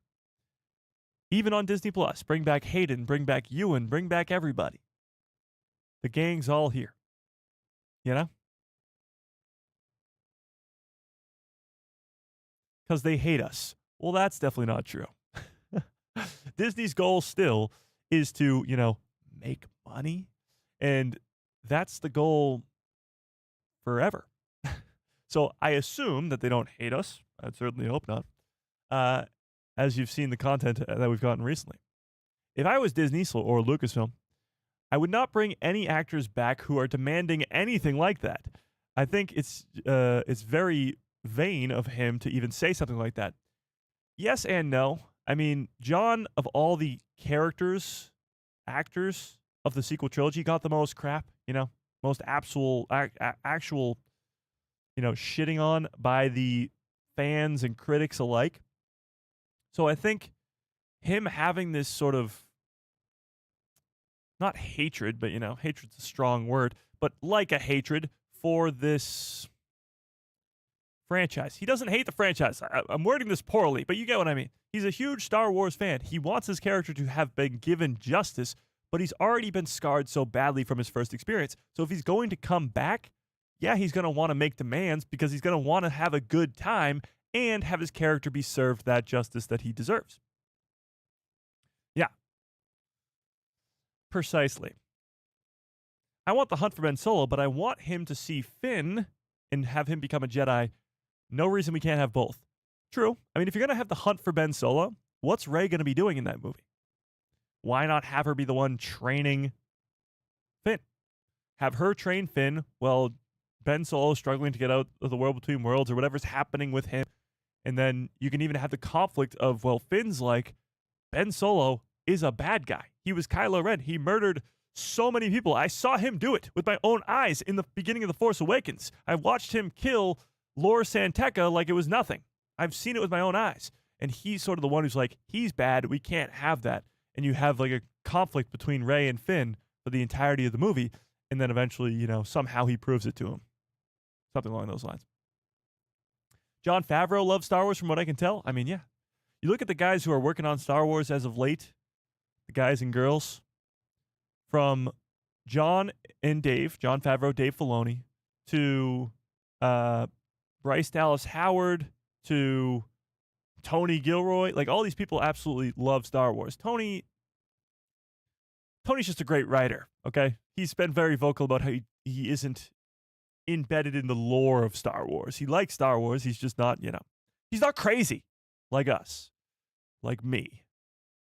Even on Disney Plus, bring back Hayden, bring back Ewan, bring back everybody. The gang's all here. You know? Because they hate us. Well, that's definitely not true. Disney's goal still is to, make money. And that's the goal forever. So I assume that they don't hate us. I'd certainly hope not. As you've seen the content that we've gotten recently. If I was Disney or Lucasfilm, I would not bring any actors back who are demanding anything like that. I think it's very vain of him to even say something like that. Yes and no. I mean, John, of all the actors of the sequel trilogy, got the most crap, most actual, shitting on by the fans and critics alike. So I think him having this sort of, not hatred, but, hatred's a strong word, but like a hatred for this franchise. He doesn't hate the franchise. I'm wording this poorly, but you get what I mean. He's a huge Star Wars fan. He wants his character to have been given justice, but he's already been scarred so badly from his first experience. So if he's going to come back, yeah, he's going to want to make demands because he's going to want to have a good time and have his character be served that justice that he deserves. Yeah. Precisely. I want the hunt for Ben Solo, but I want him to see Finn and have him become a Jedi. No reason we can't have both. True. I mean, if you're going to have the hunt for Ben Solo, what's Rey going to be doing in that movie? Why not have her be the one training Finn? Have her train Finn while Ben Solo is struggling to get out of the world between worlds or whatever's happening with him. And then you can even have the conflict of, well, Finn's like, Ben Solo is a bad guy. He was Kylo Ren. He murdered so many people. I saw him do it with my own eyes in the beginning of The Force Awakens. I watched him kill Lor Santeca like it was nothing. I've seen it with my own eyes. And he's sort of the one who's like, he's bad. We can't have that. And you have like a conflict between Rey and Finn for the entirety of the movie. And then eventually, somehow he proves it to him. Something along those lines. Jon Favreau loves Star Wars from what I can tell. I mean, yeah. You look at the guys who are working on Star Wars as of late, the guys and girls, from Jon Favreau, Dave Filoni, to Bryce Dallas Howard, to Tony Gilroy. Like, all these people absolutely love Star Wars. Tony's just a great writer, okay? He's been very vocal about how he isn't embedded in the lore of Star Wars. He likes Star Wars. He's just not, he's not crazy like us, like me.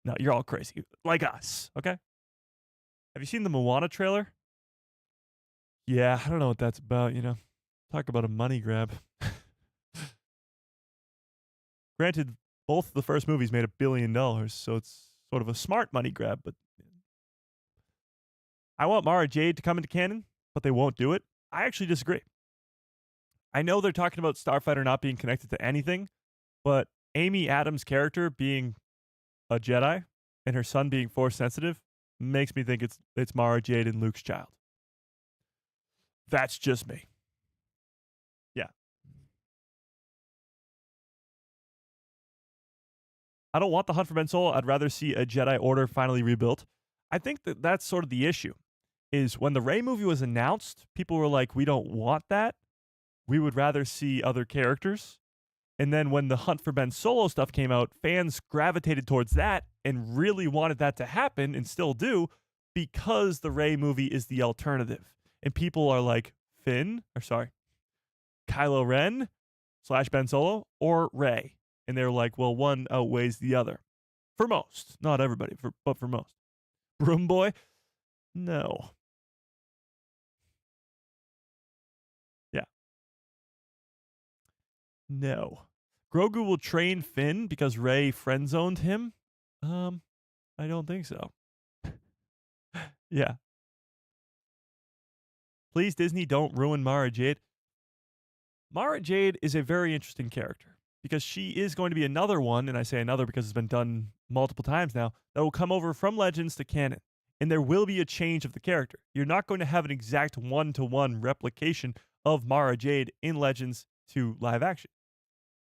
No, you're all crazy like us, okay? Have you seen the Moana trailer? Yeah, I don't know what that's about, Talk about a money grab. Granted, both the first movies made $1 billion, so it's sort of a smart money grab, but I want Mara Jade to come into canon, but they won't do it. I actually disagree. I know they're talking about Starfighter not being connected to anything, but Amy Adams' character being a Jedi and her son being Force sensitive makes me think it's Mara Jade and Luke's child. That's just me. Yeah. I don't want the hunt for Ben Solo. I'd rather see a Jedi Order finally rebuilt. I think that's sort of the issue. Is when the Rey movie was announced, people were like, we don't want that. We would rather see other characters. And then when the Hunt for Ben Solo stuff came out, fans gravitated towards that and really wanted that to happen and still do because the Rey movie is the alternative. And people are like, Kylo Ren / Ben Solo or Rey. And they're like, well, one outweighs the other. For most. Not everybody, but for most. Broom Boy? No. Yeah. No. Grogu will train Finn because Rey friend-zoned him? I don't think so. Yeah. Please, Disney, don't ruin Mara Jade. Mara Jade is a very interesting character because she is going to be another one, and I say another because it's been done multiple times now, that will come over from Legends to canon. and there will be a change of the character. You're not going to have an exact one-to-one replication of Mara Jade in Legends to live action.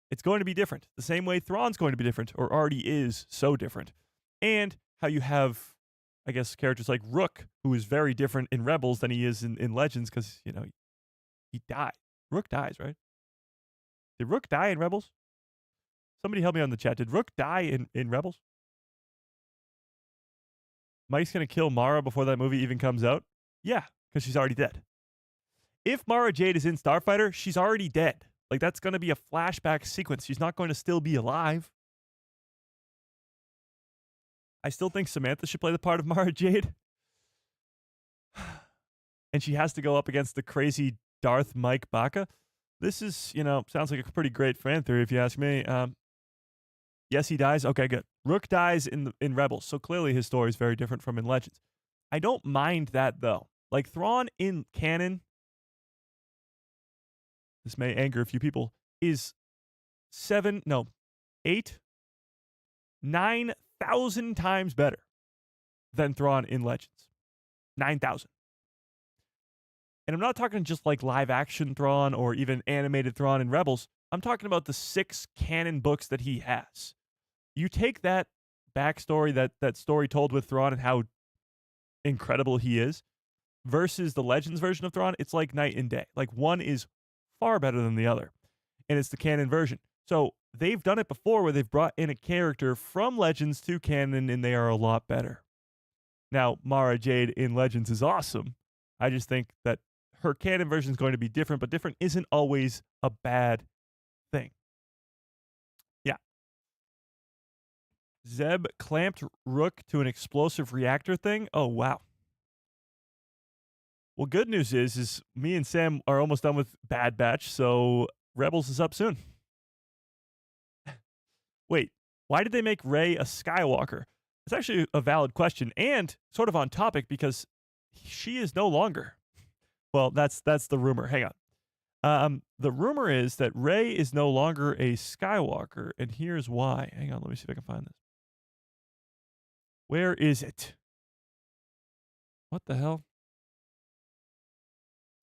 It's going to be different. The same way Thrawn's going to be different, or already is so different. And how you have, I guess, characters like Rook, who is very different in Rebels than he is in Legends, because, you know, he died. Rook dies, right? Did Rook die in Rebels? Somebody help me on the chat. Did Rook die in Rebels? Mike's going to kill Mara before that movie even comes out? Yeah, because she's already dead. If Mara Jade is in Starfighter, she's already dead. Like, that's going to be a flashback sequence. She's not going to still be alive. I still think Samantha should play the part of Mara Jade. And she has to go up against the crazy Darth Mike Baca. This is, you know, sounds like a pretty great fan theory if you ask me. Yes, he dies. Okay, good. Rook dies in Rebels, so clearly his story is very different from in Legends. I don't mind that, though. Like, Thrawn in canon, this may anger a few people, is 9,000 times better than Thrawn in Legends. 9,000. And I'm not talking just like live action Thrawn or even animated Thrawn in Rebels. I'm talking about the 6 canon books that he has. You take that backstory, that story told with Thrawn and how incredible he is, versus the Legends version of Thrawn, it's like night and day. Like, one is far better than the other. And it's the canon version. So they've done it before where they've brought in a character from Legends to canon, and they are a lot better. Now, Mara Jade in Legends is awesome. I just think that her canon version is going to be different, but different isn't always a bad thing. Yeah. Zeb clamped Rook to an explosive reactor thing? Oh, wow. Well, good news is me and Sam are almost done with Bad Batch, so Rebels is up soon. Wait, why did they make Rey a Skywalker? It's actually a valid question and sort of on topic because she is no longer. Well, that's the rumor. Hang on. The rumor is that Rey is no longer a Skywalker, and here's why. Hang on, let me see if I can find this. Where is it? What the hell?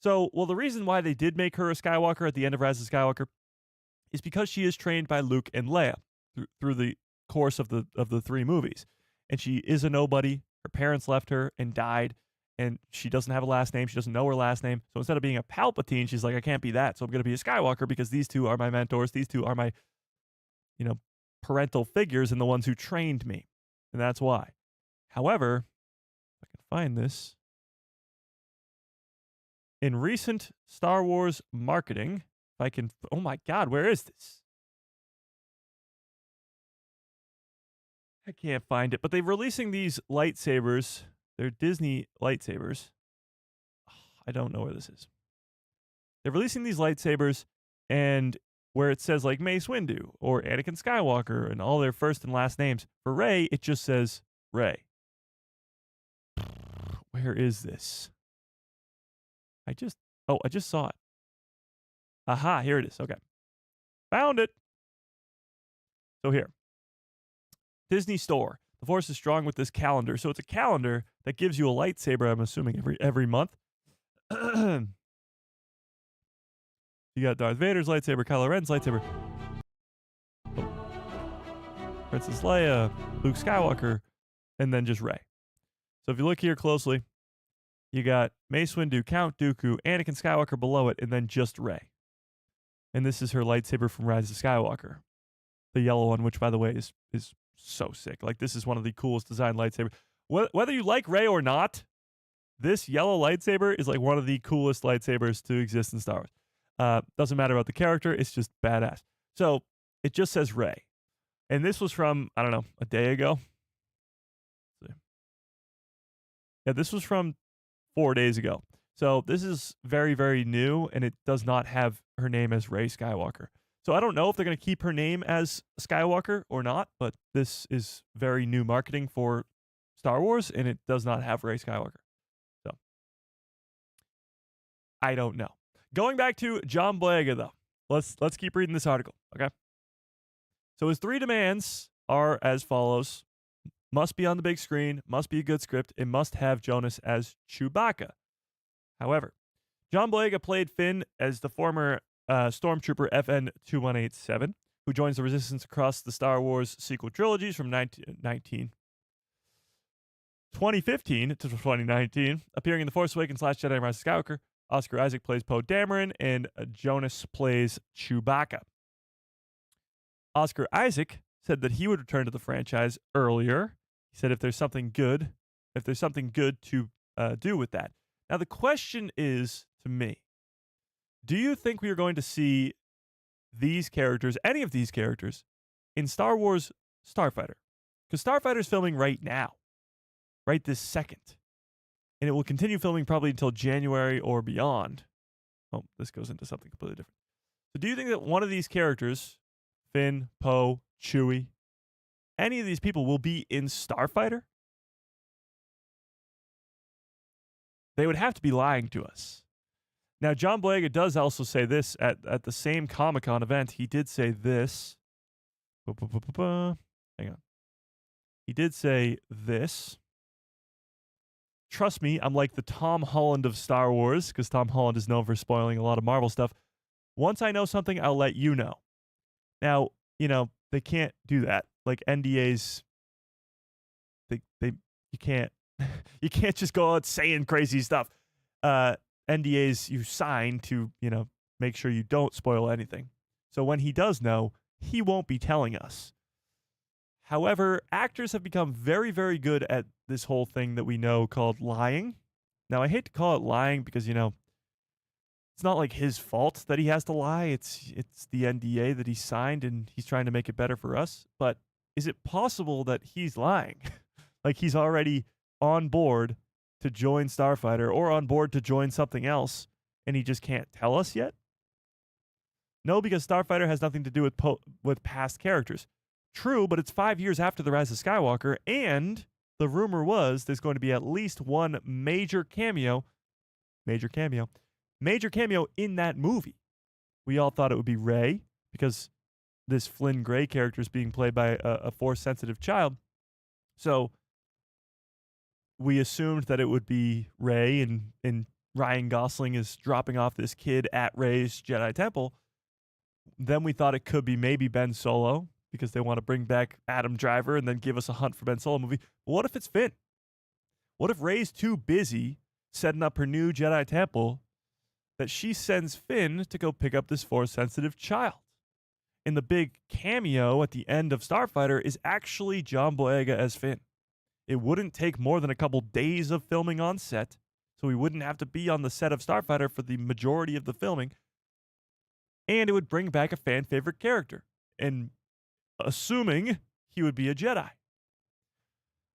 So, well, the reason why they did make her a Skywalker at the end of Rise of Skywalker is because she is trained by Luke and Leia through the course of the 3 movies. And she is a nobody. Her parents left her and died. And she doesn't have a last name. She doesn't know her last name. So instead of being a Palpatine, she's like, I can't be that. So I'm going to be a Skywalker because these 2 are my mentors. These 2 are my, you know, parental figures and the ones who trained me. And that's why. However, if I can find this. In recent Star Wars marketing, if I can, oh my God, where is this? I can't find it, but they're releasing these lightsabers. They're Disney lightsabers. I don't know where this is. They're releasing these lightsabers, and where it says like Mace Windu or Anakin Skywalker and all their first and last names. For Rey, it just says Rey. Where is this? I just saw it. Aha, here it is. Okay. Found it. So here. Disney Store. The Force is strong with this calendar. So it's a calendar that gives you a lightsaber, I'm assuming, every month. You got Darth Vader's lightsaber, Kylo Ren's lightsaber. Oh. Princess Leia, Luke Skywalker, and then just Rey. So if you look here closely, you got Mace Windu, Count Dooku, Anakin Skywalker below it, and then just Rey. And this is her lightsaber from Rise of Skywalker. The yellow one, which, by the way, is so sick. Like, this is one of the coolest designed lightsabers. Whether you like Rey or not, this yellow lightsaber is like one of the coolest lightsabers to exist in Star Wars. Doesn't matter about the character. It's just badass. So it just says Rey. And this was from, I don't know, a day ago. Let's see. Yeah, this was from 4 days ago. So this is very, very new, and it does not have her name as Rey Skywalker. So I don't know if they're going to keep her name as Skywalker or not, but this is very new marketing for Star Wars, and it does not have Rey Skywalker. So I don't know. Going back to John Boyega, though. Let's keep reading this article, okay? So his 3 demands are as follows. must be on the big screen, must be a good script, it must have Jonas as Chewbacca. However, John Boyega played Finn as the former Stormtrooper FN-2187, who joins the Resistance across the Star Wars sequel trilogies from 2015 to 2019, appearing in The Force Awakens, Last Jedi, and Rise of Skywalker. Oscar Isaac plays Poe Dameron, and Jonas plays Chewbacca. Oscar Isaac said that he would return to the franchise earlier. He said if there's something good to do with that. Now, the question is, to me, do you think we are going to see these characters, any of these characters, in Star Wars Starfighter? Because Starfighter is filming right now, right this second. And it will continue filming probably until January or beyond. Oh, this goes into something completely different. So do you think that one of these characters, Finn, Poe, Chewie, any of these people will be in Starfighter? They would have to be lying to us. Now, John Boyega does also say this at the same Comic-Con event. He did say this. Hang on. He did say this. Trust me, I'm like the Tom Holland of Star Wars, because Tom Holland is known for spoiling a lot of Marvel stuff. Once I know something, I'll let you know. Now, they can't do that. Like NDAs, you can't you can't just go out saying crazy stuff. NDAs you sign to, make sure you don't spoil anything. So when he does know, he won't be telling us. However, actors have become very, very good at this whole thing that we know called lying. Now, I hate to call it lying because, it's not like his fault that he has to lie. It's the NDA that he signed and he's trying to make it better for us. But is it possible that he's lying? Like he's already on board to join Starfighter or on board to join something else and he just can't tell us yet? No, because Starfighter has nothing to do with past characters. True, but it's 5 years after The Rise of Skywalker, and the rumor was there's going to be at least one major cameo in that movie. We all thought it would be Rey, because this Flynn Gray character is being played by a Force-sensitive child. So we assumed that it would be Rey, and Ryan Gosling is dropping off this kid at Rey's Jedi Temple. Then we thought it could be maybe Ben Solo, because they want to bring back Adam Driver and then give us a Hunt for Ben Solo movie. But what if it's Finn? What if Rey's too busy setting up her new Jedi Temple that she sends Finn to go pick up this Force-sensitive child? And the big cameo at the end of Starfighter is actually John Boyega as Finn. It wouldn't take more than a couple days of filming on set, so we wouldn't have to be on the set of Starfighter for the majority of the filming. And it would bring back a fan-favorite character. And assuming he would be a Jedi.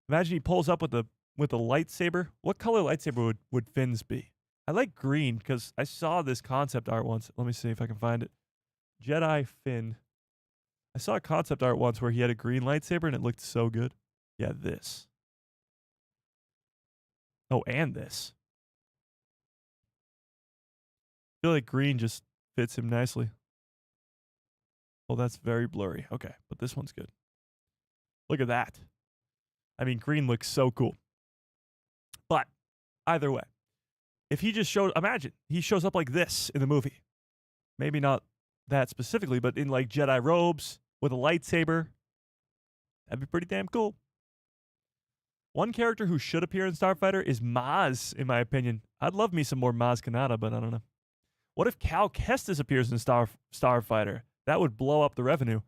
Imagine he pulls up with a lightsaber. What color lightsaber would Finn's be? I like green because I saw this concept art once. Let me see if I can find it. Jedi Finn. I saw a concept art once where he had a green lightsaber and it looked so good. Yeah, this. Oh, and this. I feel like green just fits him nicely. Well, that's very blurry. Okay, but this one's good. Look at that. I mean, green looks so cool. But either way, if he just imagine he shows up like this in the movie. Maybe not that specifically, but in like Jedi robes with a lightsaber. That'd be pretty damn cool. One character who should appear in Starfighter is Maz, in my opinion. I'd love me some more Maz Kanata, but I don't know. What if Cal Kestis appears in Starfighter? That would blow up the revenue.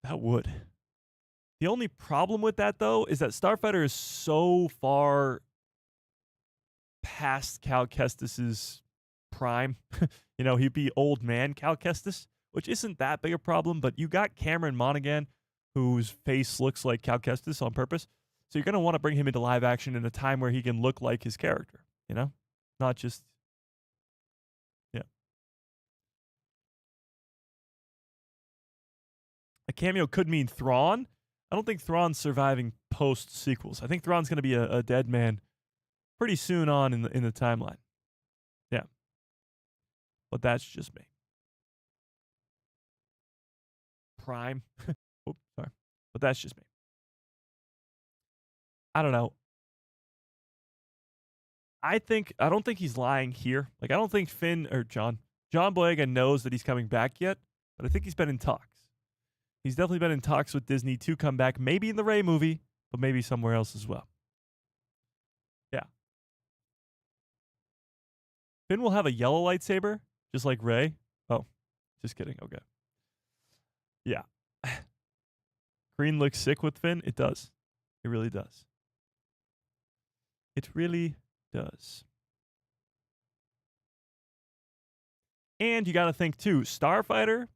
That would. The only problem with that, though, is that Starfighter is so far past Cal Kestis's prime. He'd be old man Cal Kestis, which isn't that big a problem, but you got Cameron Monaghan, whose face looks like Cal Kestis on purpose. So you're going to want to bring him into live action in a time where he can look like his character, Not just... A cameo could mean Thrawn. I don't think Thrawn's surviving post-sequels. I think Thrawn's going to be a dead man pretty soon on in the timeline. Yeah. But that's just me. Prime. Oops, sorry. But that's just me. I don't know. I don't think he's lying here. Like, I don't think John Boyega knows that he's coming back yet, but I think he's been in talks. He's definitely been in talks with Disney to come back, maybe in the Rey movie, but maybe somewhere else as well. Yeah. Finn will have a yellow lightsaber, just like Rey. Oh, just kidding. Okay. Yeah. Green looks sick with Finn. It does. It really does. It really does. And you got to think, too, Starfighter,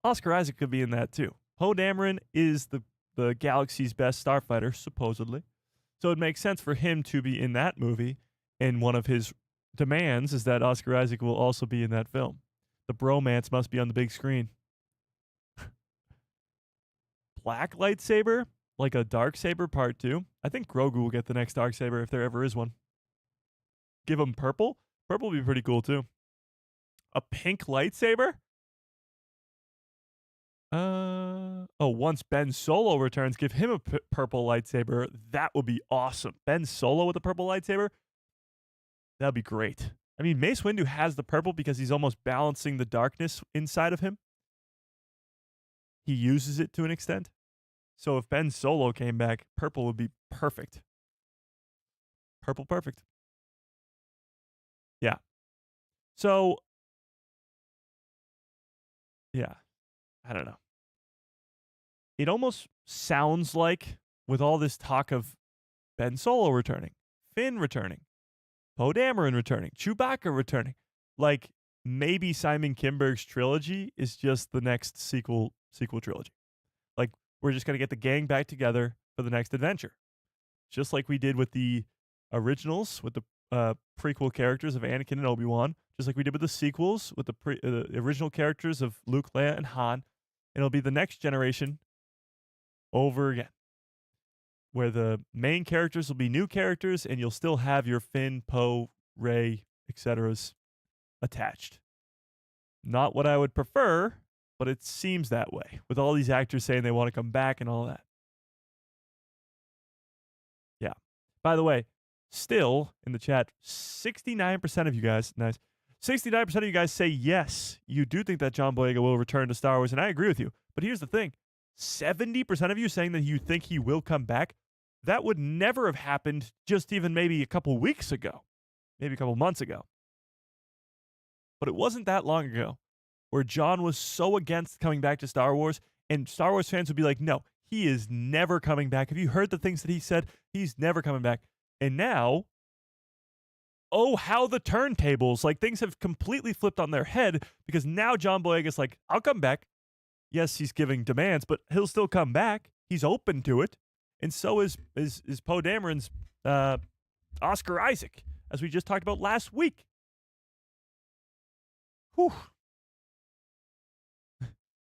Oscar Isaac could be in that, too. Poe Dameron is the galaxy's best starfighter, supposedly. So it makes sense for him to be in that movie, and one of his demands is that Oscar Isaac will also be in that film. The bromance must be on the big screen. Black lightsaber, like a dark saber part 2. I think Grogu will get the next dark saber if there ever is one. Give him purple. Purple would be pretty cool too. A pink lightsaber? Once Ben Solo returns, give him a purple lightsaber. That would be awesome. Ben Solo with a purple lightsaber? That'd be great. I mean, Mace Windu has the purple because he's almost balancing the darkness inside of him. He uses it to an extent. So if Ben Solo came back, purple would be perfect. Purple perfect. Yeah. So, yeah. I don't know. It almost sounds like, with all this talk of Ben Solo returning, Finn returning, Poe Dameron returning, Chewbacca returning, like maybe Simon Kinberg's trilogy is just the next sequel trilogy. Like, we're just going to get the gang back together for the next adventure. Just like we did with the originals, with the prequel characters of Anakin and Obi-Wan, just like we did with the sequels, with the original characters of Luke, Leia, and Han. And it'll be the next generation over again, where the main characters will be new characters, and you'll still have your Finn, Poe, Rey, etc.'s attached. Not what I would prefer, but it seems that way, with all these actors saying they want to come back and all that. Yeah. By the way, still in the chat, 69% of you guys, nice, 69% of you guys say yes, you do think that John Boyega will return to Star Wars, and I agree with you. But here's the thing, 70% of you saying that you think he will come back, that would never have happened just even maybe a couple weeks ago, maybe a couple months ago. But it wasn't that long ago where John was so against coming back to Star Wars, and Star Wars fans would be like, no, he is never coming back. Have you heard the things that he said? He's never coming back. And now, oh, how the turntables, like things have completely flipped on their head, because now John Boyega's like, I'll come back. Yes, he's giving demands, but he'll still come back. He's open to it. And so is Poe Dameron's Oscar Isaac, as we just talked about last week. Whew.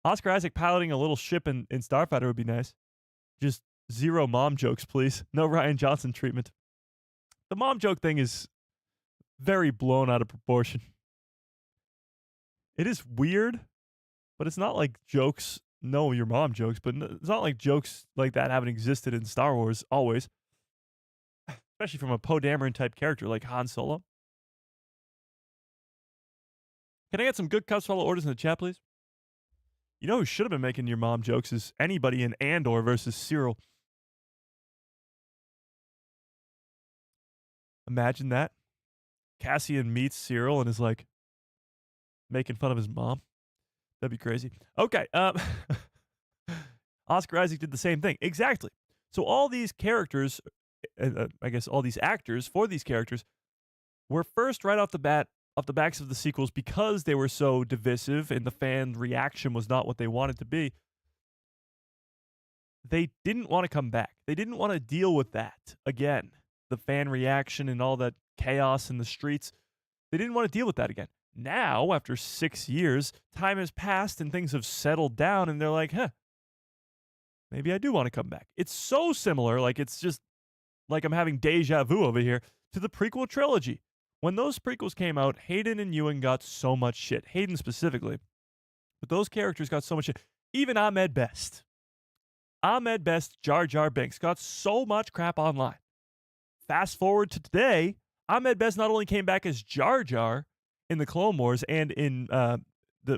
Oscar Isaac piloting a little ship in Starfighter would be nice. Just zero mom jokes, please. No Rian Johnson treatment. The mom joke thing is very blown out of proportion. It is weird, but it's not like jokes. No, your mom jokes, but it's not like jokes like that haven't existed in Star Wars always. Especially from a Poe Dameron type character like Han Solo. Can I get some good cuts for all the orders in the chat, please? You know who should have been making your mom jokes is anybody in Andor versus Cyril. Imagine that. Cassian meets Cyril and is like making fun of his mom. That'd be crazy. Okay. Oscar Isaac did the same thing. Exactly. So all these characters, I guess all these actors for these characters, were first right off the bat, off the backs of the sequels, because they were so divisive and the fan reaction was not what they wanted to be. They didn't want to come back. They didn't want to deal with that again. The fan reaction and all that chaos in the streets. They didn't want to deal with that again. Now, after 6 years, time has passed and things have settled down, and they're like, maybe I do want to come back. It's so similar, like it's just like I'm having deja vu over here, to the prequel trilogy. When those prequels came out, Hayden and Ewan got so much shit. Hayden specifically. But those characters got so much shit. Even Ahmed Best. Ahmed Best Jar Jar Binks got so much crap online. Fast forward to today, Ahmed Best not only came back as Jar Jar in the Clone Wars and in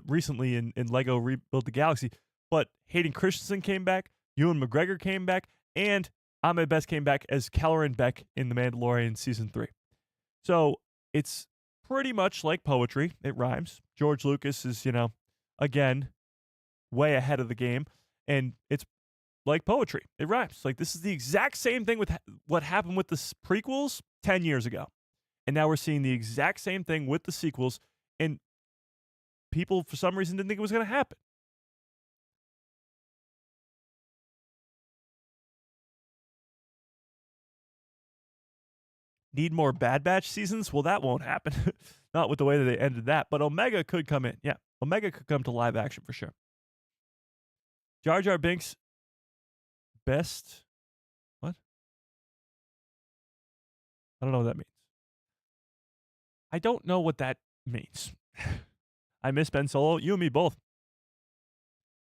recently in Lego Rebuild the Galaxy, but Hayden Christensen came back, Ewan McGregor came back, and Ahmed Best came back as Kelleran Beck in The Mandalorian Season 3. So it's pretty much like poetry. It rhymes. George Lucas is, again, way ahead of the game, and it's like poetry. It rhymes. Like, this is the exact same thing with what happened with the prequels 10 years ago. And now we're seeing the exact same thing with the sequels, and people, for some reason, didn't think it was going to happen. Need more Bad Batch seasons? Well, that won't happen. Not with the way that they ended that. But Omega could come in. Yeah, Omega could come to live action for sure. Jar Jar Binks, best... What? I don't know what that means. I don't know what that means. I miss Ben Solo. You and me both.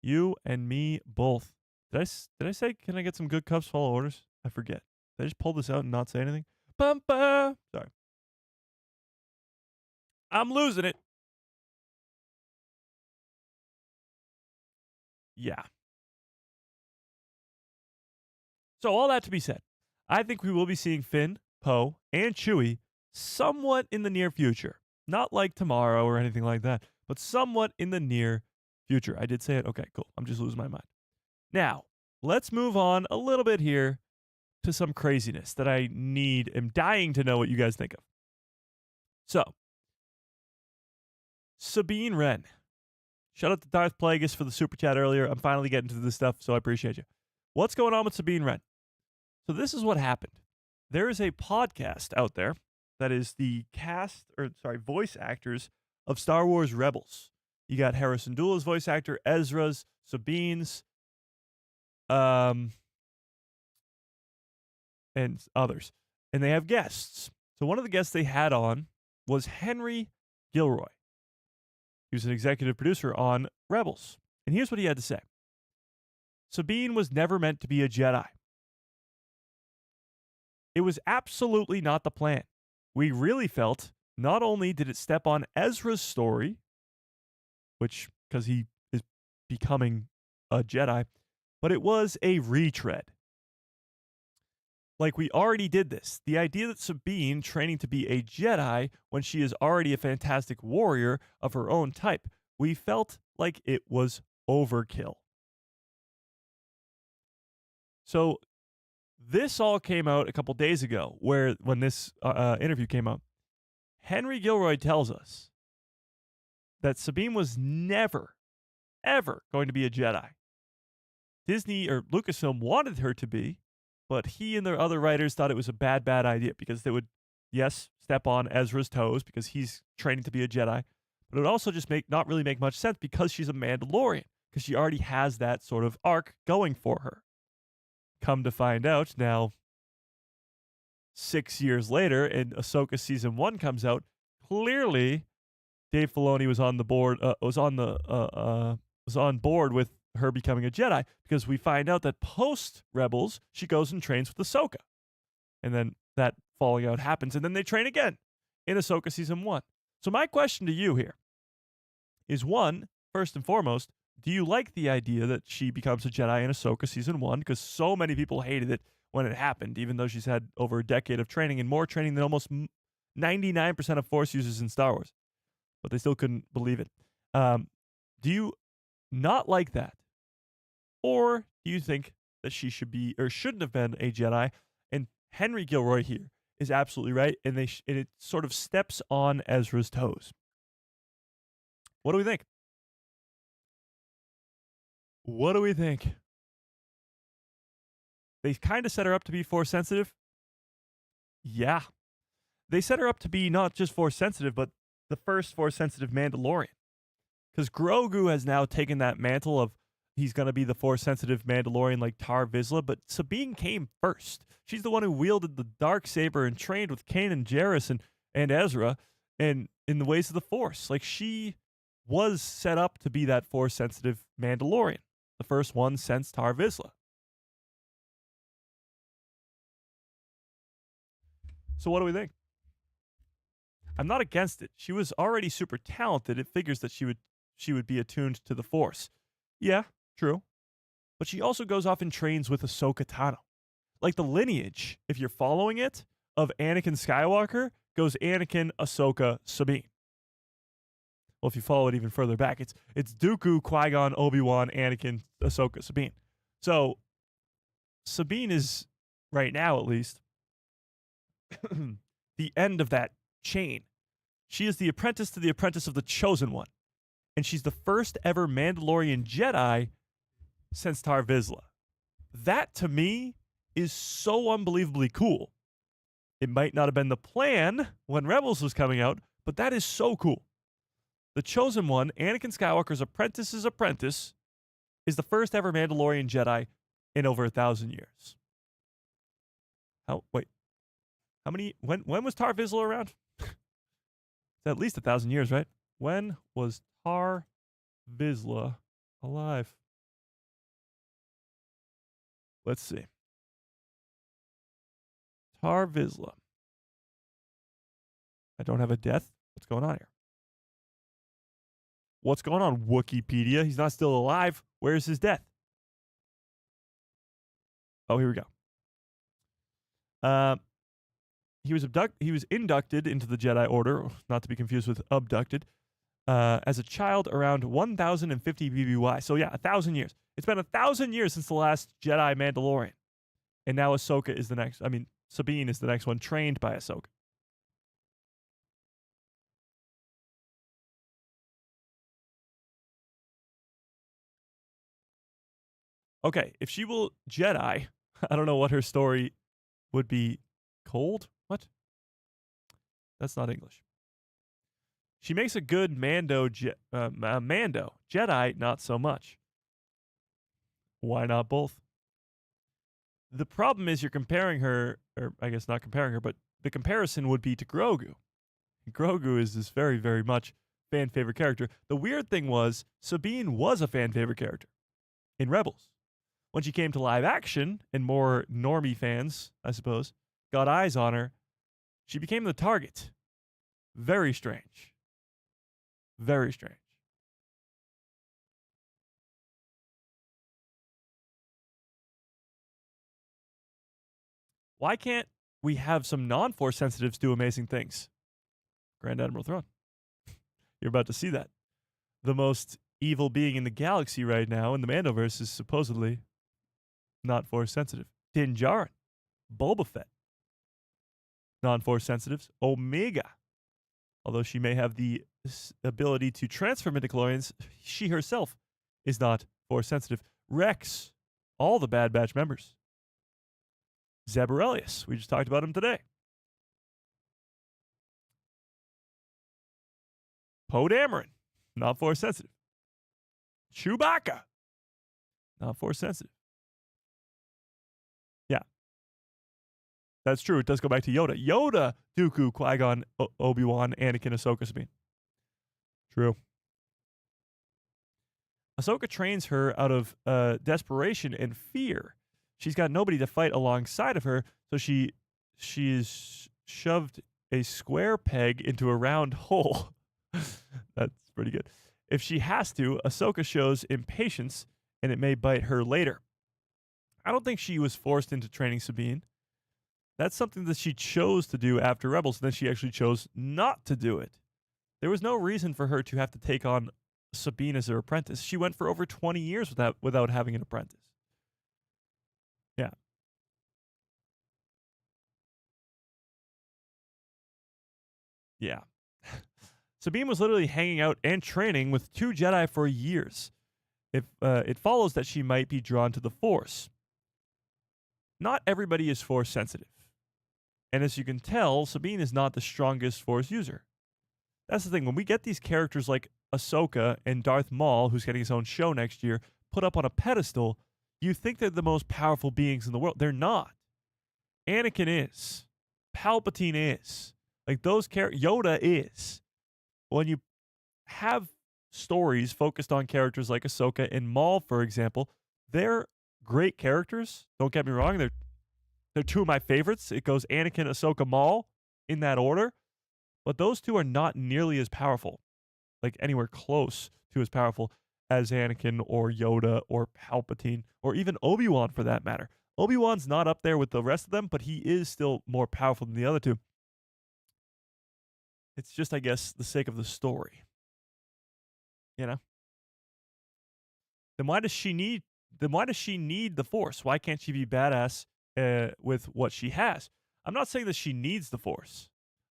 You and me both. Did I say, can I get some good Cubs follow orders? I forget. Did I just pull this out and not say anything? Bumper. Sorry. I'm losing it. Yeah. So all that to be said, I think we will be seeing Finn, Poe, and Chewie somewhat in the near future. Not like tomorrow or anything like that, but somewhat in the near future. I did say it. Okay, cool. I'm just losing my mind. Now, let's move on a little bit here to some craziness that am dying to know what you guys think of. So, Sabine Wren. Shout out to Darth Plagueis for the super chat earlier. I'm finally getting to this stuff, so I appreciate you. What's going on with Sabine Wren? So this is what happened. There is a podcast out there that is the voice actors of Star Wars Rebels. You got Harrison Dula's voice actor, Ezra's, Sabine's, and others. And they have guests. So one of the guests they had on was Henry Gilroy. He was an executive producer on Rebels. And here's what he had to say. Sabine was never meant to be a Jedi. It was absolutely not the plan. We really felt not only did it step on Ezra's story, because he is becoming a Jedi, but it was a retread. Like, we already did this. The idea that Sabine training to be a Jedi when she is already a fantastic warrior of her own type, we felt like it was overkill. So this all came out a couple days ago, when this interview came out. Henry Gilroy tells us that Sabine was never, ever going to be a Jedi. Disney or Lucasfilm wanted her to be, but he and the other writers thought it was a bad idea because they would, yes, step on Ezra's toes because he's training to be a Jedi, but it would also just not really make much sense because she's a Mandalorian, because she already has that sort of arc going for her. Come to find out now, 6 years later, and Ahsoka Season 1 comes out, clearly Dave Filoni was on board with her becoming a Jedi, because we find out that post Rebels she goes and trains with Ahsoka, and then that falling out happens, and then they train again in Ahsoka Season 1. So my question to you here is, one, first and foremost, do you like the idea that she becomes a Jedi in Ahsoka Season 1? Because so many people hated it when it happened, even though she's had over a decade of training and more training than almost 99% of Force users in Star Wars. But they still couldn't believe it. Do you not like that? Or do you think that she should be or shouldn't have been a Jedi? And Henry Gilroy here is absolutely right, and it sort of steps on Ezra's toes. What do we think? What do we think? They kind of set her up to be Force sensitive. Yeah. They set her up to be not just Force sensitive, but the first Force sensitive Mandalorian. Because Grogu has now taken that mantle of he's going to be the Force sensitive Mandalorian like Tar Vizsla, but Sabine came first. She's the one who wielded the Darksaber and trained with Kanan Jarrus and Ezra and in the ways of the Force. Like, she was set up to be that Force sensitive Mandalorian. The first one since Tar Vizsla. So what do we think? I'm not against it. She was already super talented. It figures that she would be attuned to the Force. Yeah, true. But she also goes off and trains with Ahsoka Tano. Like the lineage, if you're following it, of Anakin Skywalker goes Anakin, Ahsoka, Sabine. Well, if you follow it even further back, it's Dooku, Qui-Gon, Obi-Wan, Anakin, Ahsoka, Sabine. So Sabine is, right now at least, the end of that chain. She is the apprentice to the apprentice of the Chosen One. And she's the first ever Mandalorian Jedi since Tar Vizsla. That, to me, is so unbelievably cool. It might not have been the plan when Rebels was coming out, but that is so cool. The Chosen One, Anakin Skywalker's apprentice's apprentice, is the first ever Mandalorian Jedi in over 1,000 years. How many? When was Tar Vizsla around? It's at least 1,000 years, right? When was Tar Vizsla alive? Let's see. Tar Vizsla. I don't have a death. What's going on here? What's going on, Wikipedia? He's not still alive. Where's his death? Oh, here we go. He was inducted into the Jedi Order, not to be confused with abducted, as a child around 1050 BBY. So yeah, 1,000 years. It's been 1,000 years since the last Jedi Mandalorian. And now Ahsoka is the next. Sabine is the next one, trained by Ahsoka. Okay, if she will Jedi, I don't know what her story would be. Cold? What? That's not English. She makes a good Mando. Jedi, not so much. Why not both? The problem is you're comparing her, or I guess not comparing her, but the comparison would be to Grogu. Grogu is this very, very much fan favorite character. The weird thing was Sabine was a fan favorite character in Rebels. When she came to live action, and more normie fans, I suppose, got eyes on her, she became the target. Very strange. Very strange. Why can't we have some non-Force sensitives do amazing things? Grand Admiral Thrawn. You're about to see that. The most evil being in the galaxy right now in the Mandoverse is supposedly not Force sensitive. Din Djarin. Boba Fett. Non-Force sensitives. Omega. Although she may have the ability to transfer midichlorians, she herself is not Force sensitive. Rex. All the Bad Batch members. Zeb Orrelios. We just talked about him today. Poe Dameron. Not Force sensitive. Chewbacca. Not Force sensitive. Yeah. That's true. It does go back to Yoda. Yoda, Dooku, Qui-Gon, Obi-Wan, Anakin, Ahsoka, Sabine. True. Ahsoka trains her out of desperation and fear. She's got nobody to fight alongside of her, so she's shoved a square peg into a round hole. That's pretty good. If she has to, Ahsoka shows impatience, and it may bite her later. I don't think she was forced into training Sabine. That's something that she chose to do after Rebels, and then she actually chose not to do it. There was no reason for her to have to take on Sabine as her apprentice. She went for over 20 years without having an apprentice. Yeah. Yeah. Sabine was literally hanging out and training with 2 Jedi for years. It follows that she might be drawn to the Force. Not everybody is Force sensitive. And as you can tell, Sabine is not the strongest Force user. That's the thing. When we get these characters like Ahsoka and Darth Maul, who's getting his own show next year, put up on a pedestal, you think they're the most powerful beings in the world. They're not. Anakin is. Palpatine is. Like those characters, Yoda is. When you have stories focused on characters like Ahsoka and Maul, for example, they're great characters. Don't get me wrong. They're two of my favorites. It goes Anakin, Ahsoka, Maul in that order. But those two are not nearly as powerful, like anywhere close to as powerful as Anakin or Yoda or Palpatine or even Obi-Wan for that matter. Obi-Wan's not up there with the rest of them, but he is still more powerful than the other two. It's just, I guess, the sake of the story. You know? Then why does she need the Force? Why can't she be badass with what she has? I'm not saying that she needs the Force.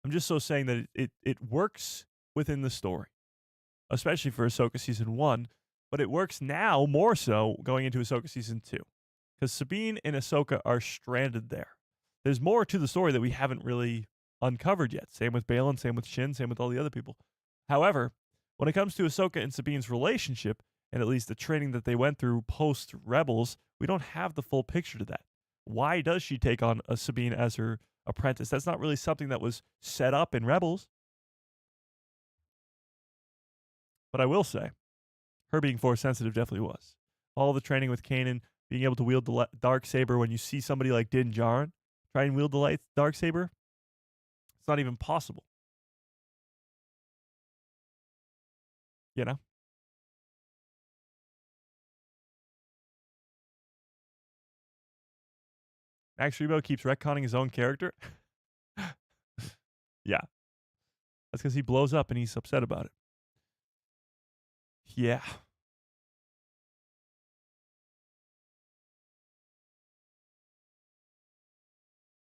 I'm just saying that it works within the story, especially for Ahsoka Season 1, but it works now more so going into Ahsoka Season 2, because Sabine and Ahsoka are stranded there. There's more to the story that we haven't really uncovered yet. Same with Baylan, same with Shin, same with all the other people. However, when it comes to Ahsoka and Sabine's relationship, and at least the training that they went through post-Rebels, we don't have the full picture to that. Why does she take on a Sabine as her apprentice? That's not really something that was set up in Rebels. But I will say, her being Force sensitive definitely was. All the training with Kanan, being able to wield the dark saber when you see somebody like Din Djarin try and wield the dark saber, it's not even possible. You know? Max Rebo keeps retconning his own character. Yeah. That's because he blows up and he's upset about it. Yeah.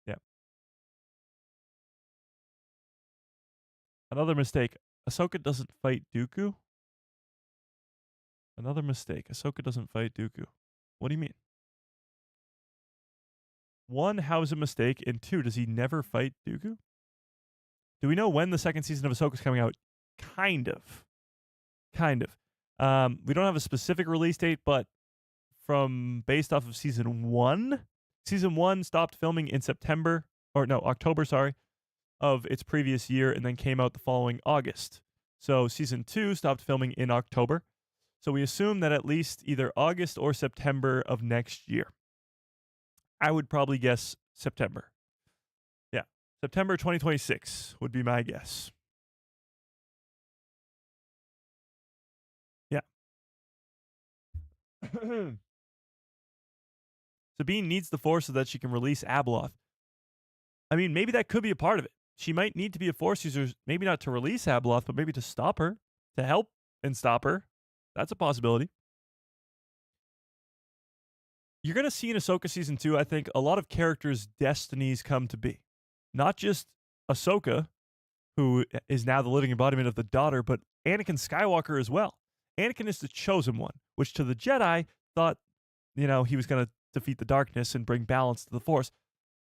Yeah. Another mistake. Ahsoka doesn't fight Dooku. Another mistake. Ahsoka doesn't fight Dooku. What do you mean? One, how is it a mistake? And two, does he never fight Dooku? Do we know when the second season of Ahsoka is coming out? Kind of. We don't have a specific release date, but based off of season 1, season 1 stopped filming in October, of its previous year, and then came out the following August. So season 2 stopped filming in October. So we assume that at least either August or September of next year. I would probably guess September. Yeah. September 2026 would be my guess. Yeah. Sabine needs the Force so that she can release Abeloth. I mean, maybe that could be a part of it. She might need to be a Force user, maybe not to release Abeloth, but maybe to stop her, to help and stop her. That's a possibility. You're going to see in Ahsoka Season 2, I think, a lot of characters' destinies come to be. Not just Ahsoka, who is now the living embodiment of the daughter, but Anakin Skywalker as well. Anakin is the chosen one, which to the Jedi thought, he was going to defeat the darkness and bring balance to the Force.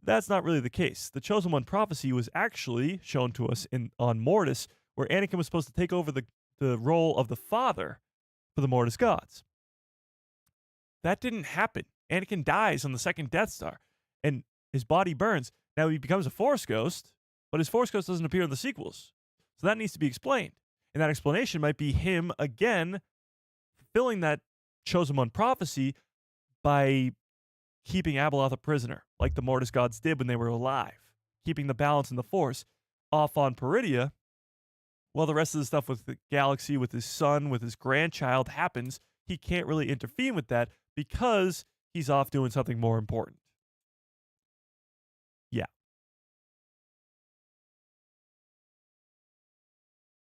That's not really the case. The chosen one prophecy was actually shown to us on Mortis, where Anakin was supposed to take over the role of the father for the Mortis gods. That didn't happen. Anakin dies on the second Death Star, and his body burns. Now he becomes a Force ghost, but his Force ghost doesn't appear in the sequels. So that needs to be explained. And that explanation might be him, again, fulfilling that chosen one prophecy by keeping Abeloth a prisoner, like the Mortis gods did when they were alive, keeping the balance in the Force off on Peridia, while the rest of the stuff with the galaxy, with his son, with his grandchild happens. He can't really intervene with that because he's off doing something more important. Yeah.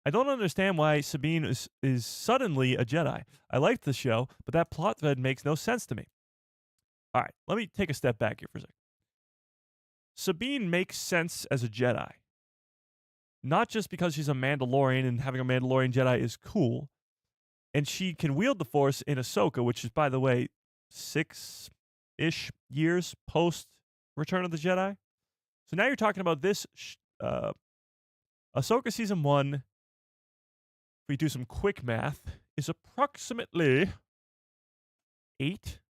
I don't understand why Sabine is suddenly a Jedi. I liked the show, but that plot thread makes no sense to me. All right, let me take a step back here for a second. Sabine makes sense as a Jedi. Not just because she's a Mandalorian and having a Mandalorian Jedi is cool. And she can wield the Force in Ahsoka, which is, by the way, 6-ish years post Return of the Jedi. So now you're talking about this Ahsoka Season 1, if we do some quick math, is approximately 8,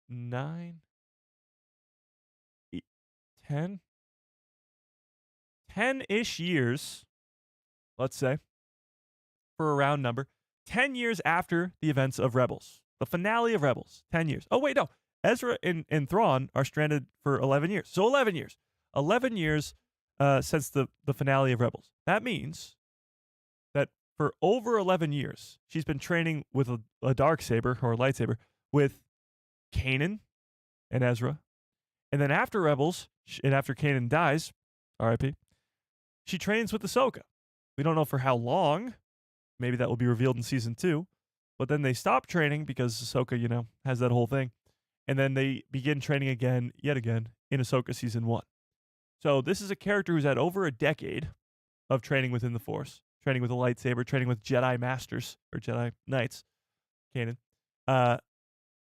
9, 8, 10-ish years, let's say, for a round number, 10 years after the events of Rebels. The finale of Rebels, 10 years. Oh, wait, no. Ezra and Thrawn are stranded for 11 years. So 11 years. 11 years since the finale of Rebels. That means that for over 11 years, she's been training with a darksaber or a lightsaber with Kanan and Ezra. And then after Rebels, and after Kanan dies, R.I.P., she trains with Ahsoka. We don't know for how long. Maybe that will be revealed in season 2. But then they stop training because Ahsoka, has that whole thing. And then they begin training again, yet again, in Ahsoka season 1. So this is a character who's had over a decade of training within the Force, training with a lightsaber, training with Jedi Masters, or Jedi Knights, Kanan.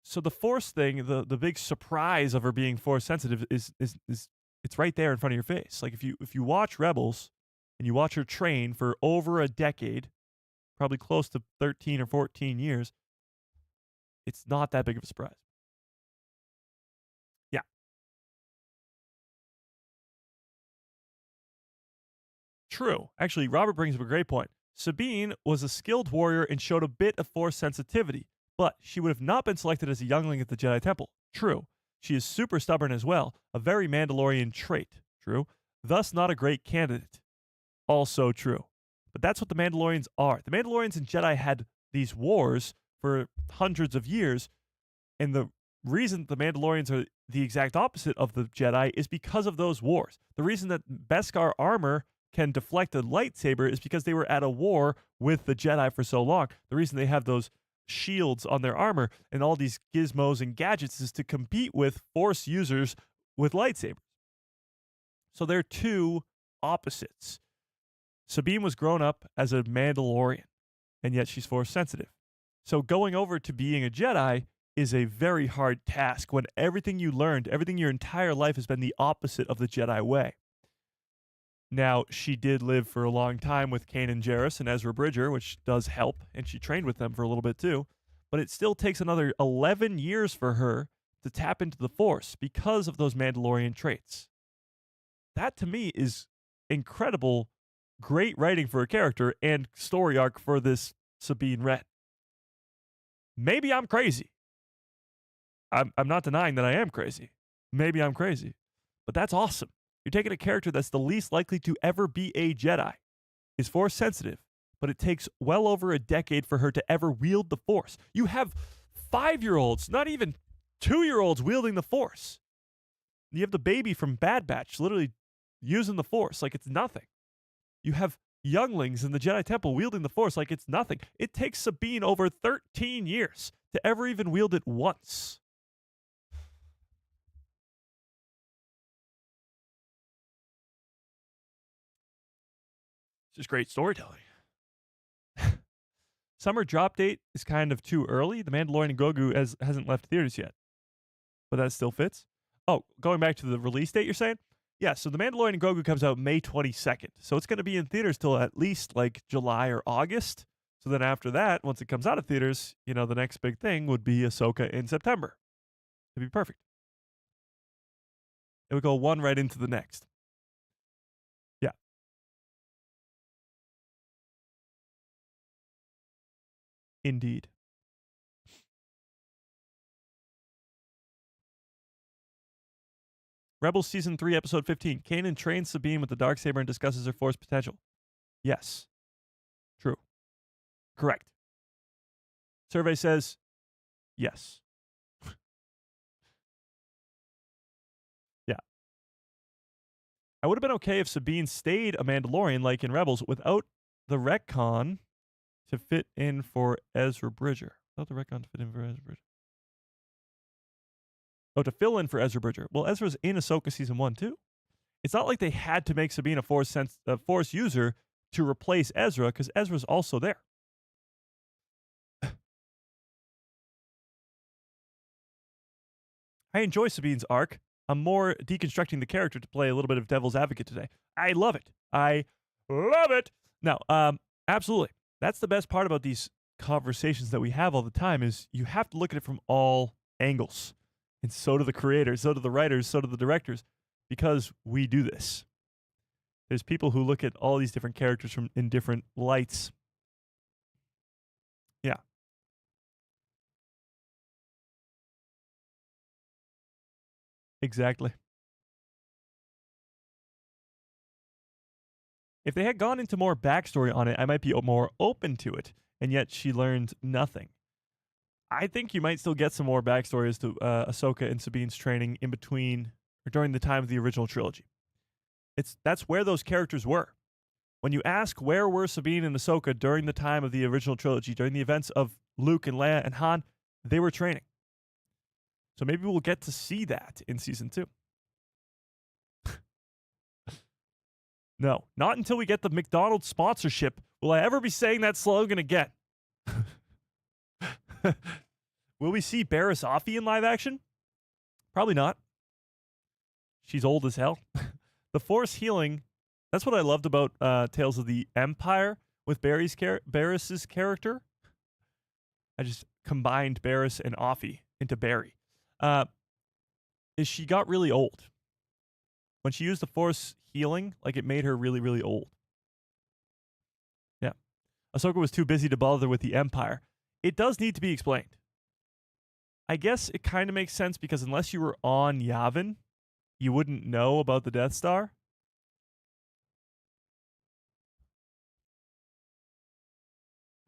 So the Force thing, the big surprise of her being Force sensitive is it's right there in front of your face. Like if you watch Rebels and you watch her train for over a decade, probably close to 13 or 14 years, it's not that big of a surprise. Yeah. True. Actually, Robert brings up a great point. Sabine was a skilled warrior and showed a bit of Force sensitivity, but she would have not been selected as a youngling at the Jedi Temple. True. She is super stubborn as well, a very Mandalorian trait. True. Thus, not a great candidate. Also true. But that's what the Mandalorians are. The Mandalorians and Jedi had these wars for hundreds of years, and the reason the Mandalorians are the exact opposite of the Jedi is because of those wars. The reason that Beskar armor can deflect a lightsaber is because they were at a war with the Jedi for so long. The reason they have those shields on their armor and all these gizmos and gadgets is to compete with Force users with lightsabers. So they're two opposites. Sabine was grown up as a Mandalorian, and yet she's Force sensitive. So going over to being a Jedi is a very hard task when everything you learned, everything your entire life has been the opposite of the Jedi way. Now, she did live for a long time with Kanan Jarrus and Ezra Bridger, which does help, and she trained with them for a little bit too. But it still takes another 11 years for her to tap into the Force because of those Mandalorian traits. That, to me, is incredible, great writing for a character and story arc for this Sabine Wren. Maybe I'm crazy. I'm not denying that I am crazy. Maybe I'm crazy. But that's awesome. You're taking a character that's the least likely to ever be a Jedi, is Force sensitive, but it takes well over a decade for her to ever wield the Force. You have 5-year-olds, not even 2-year-olds wielding the Force. You have the baby from Bad Batch literally using the Force like it's nothing. You have younglings in the Jedi Temple wielding the Force like it's nothing. It takes Sabine over 13 years to ever even wield it once. It's just great storytelling. Summer drop date is kind of too early. The Mandalorian and Grogu hasn't left theaters yet. But that still fits. Oh, going back to the release date you're saying? Yeah, so The Mandalorian and Grogu comes out May 22nd. So it's going to be in theaters till at least like July or August. So then after that, once it comes out of theaters, the next big thing would be Ahsoka in September. It'd be perfect. It would go one right into the next. Yeah. Indeed. Rebels Season 3, Episode 15. Kanan trains Sabine with the Darksaber and discusses her Force potential. Yes. True. Correct. Survey says yes. Yeah. I would have been okay if Sabine stayed a Mandalorian like in Rebels without the retcon to fit in for Ezra Bridger. Without the retcon to fit in for Ezra Bridger. Oh, to fill in for Ezra Bridger. Well, Ezra's in Ahsoka Season 1 too. It's not like they had to make Sabine a Force user to replace Ezra, because Ezra's also there. I enjoy Sabine's arc. I'm more deconstructing the character to play a little bit of devil's advocate today. I love it. I love it. No, absolutely. That's the best part about these conversations that we have all the time is you have to look at it from all angles. And so do the creators, so do the writers, so do the directors, because we do this. There's people who look at all these different characters in different lights. Yeah. Exactly. If they had gone into more backstory on it, I might be more open to it. And yet she learned nothing. I think you might still get some more backstory as to Ahsoka and Sabine's training in between or during the time of the original trilogy. That's where those characters were. When you ask where were Sabine and Ahsoka during the time of the original trilogy, during the events of Luke and Leia and Han, they were training. So maybe we'll get to see that in season 2. No, not until we get the McDonald's sponsorship will I ever be saying that slogan again. Will we see Barriss Offee in live action? Probably not. She's old as hell. The Force healing, that's what I loved about Tales of the Empire with Barriss's character. I just combined Barriss and Offee into Barry. Is she got really old. When she used the Force healing, like it made her really, really old. Yeah. Ahsoka was too busy to bother with the Empire. It does need to be explained. I guess it kind of makes sense because unless you were on Yavin, you wouldn't know about the Death Star.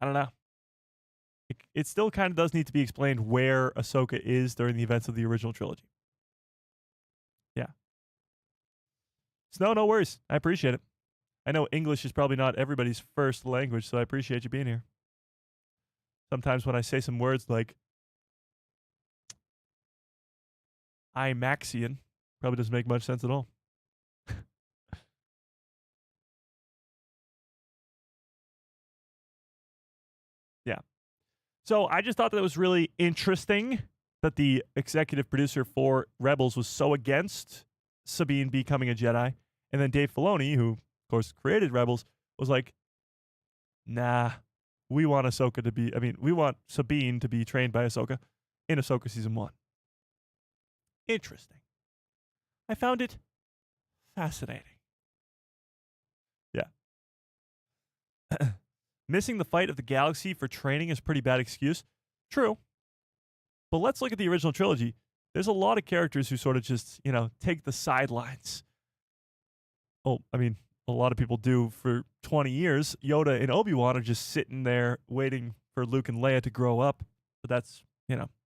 I don't know. It still kind of does need to be explained where Ahsoka is during the events of the original trilogy. Yeah. So no worries. I appreciate it. I know English is probably not everybody's first language, so I appreciate you being here. Sometimes when I say some words like IMAXian, probably doesn't make much sense at all. Yeah. So I just thought that it was really interesting that the executive producer for Rebels was so against Sabine becoming a Jedi. And then Dave Filoni, who, of course, created Rebels, was like, nah, we want we want Sabine to be trained by Ahsoka in Ahsoka Season 1. Interesting. I found it fascinating. Yeah. Missing the fight of the galaxy for training is a pretty bad excuse. True. But let's look at the original trilogy. There's a lot of characters who sort of just, take the sidelines. Oh, I mean, a lot of people do for 20 years. Yoda and Obi-Wan are just sitting there waiting for Luke and Leia to grow up. But that's,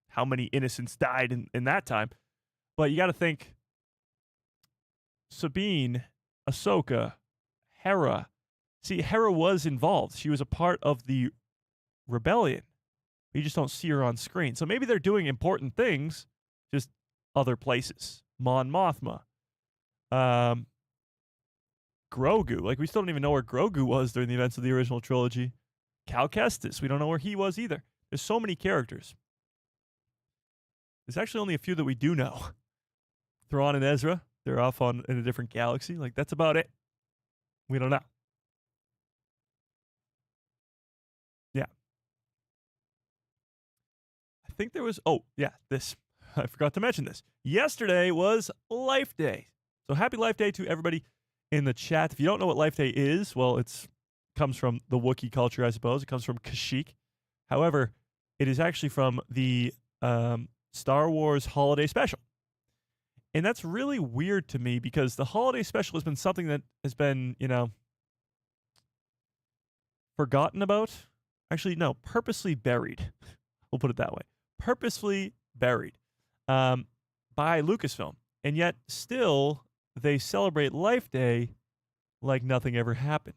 how many innocents died in that time. But you got to think Sabine, Ahsoka, Hera. See, Hera was involved. She was a part of the rebellion. You just don't see her on screen. So maybe they're doing important things, just other places. Mon Mothma. Grogu. Like, we still don't even know where Grogu was during the events of the original trilogy. Cal Kestis. We don't know where he was either. There's so many characters. There's actually only a few that we do know. Thrawn and Ezra. They're off in a different galaxy. Like, that's about it. We don't know. Yeah. I think there was, this. I forgot to mention this. Yesterday was Life Day. So happy Life Day to everybody in the chat. If you don't know what Life Day is, well, it comes from the Wookiee culture, I suppose. It comes from Kashyyyk. However, it is actually from the Star Wars Holiday Special. And that's really weird to me because the Holiday Special has been something that has been, forgotten about. Actually, no, purposely buried. We'll put it that way. Purposefully buried by Lucasfilm. And yet still they celebrate Life Day like nothing ever happened.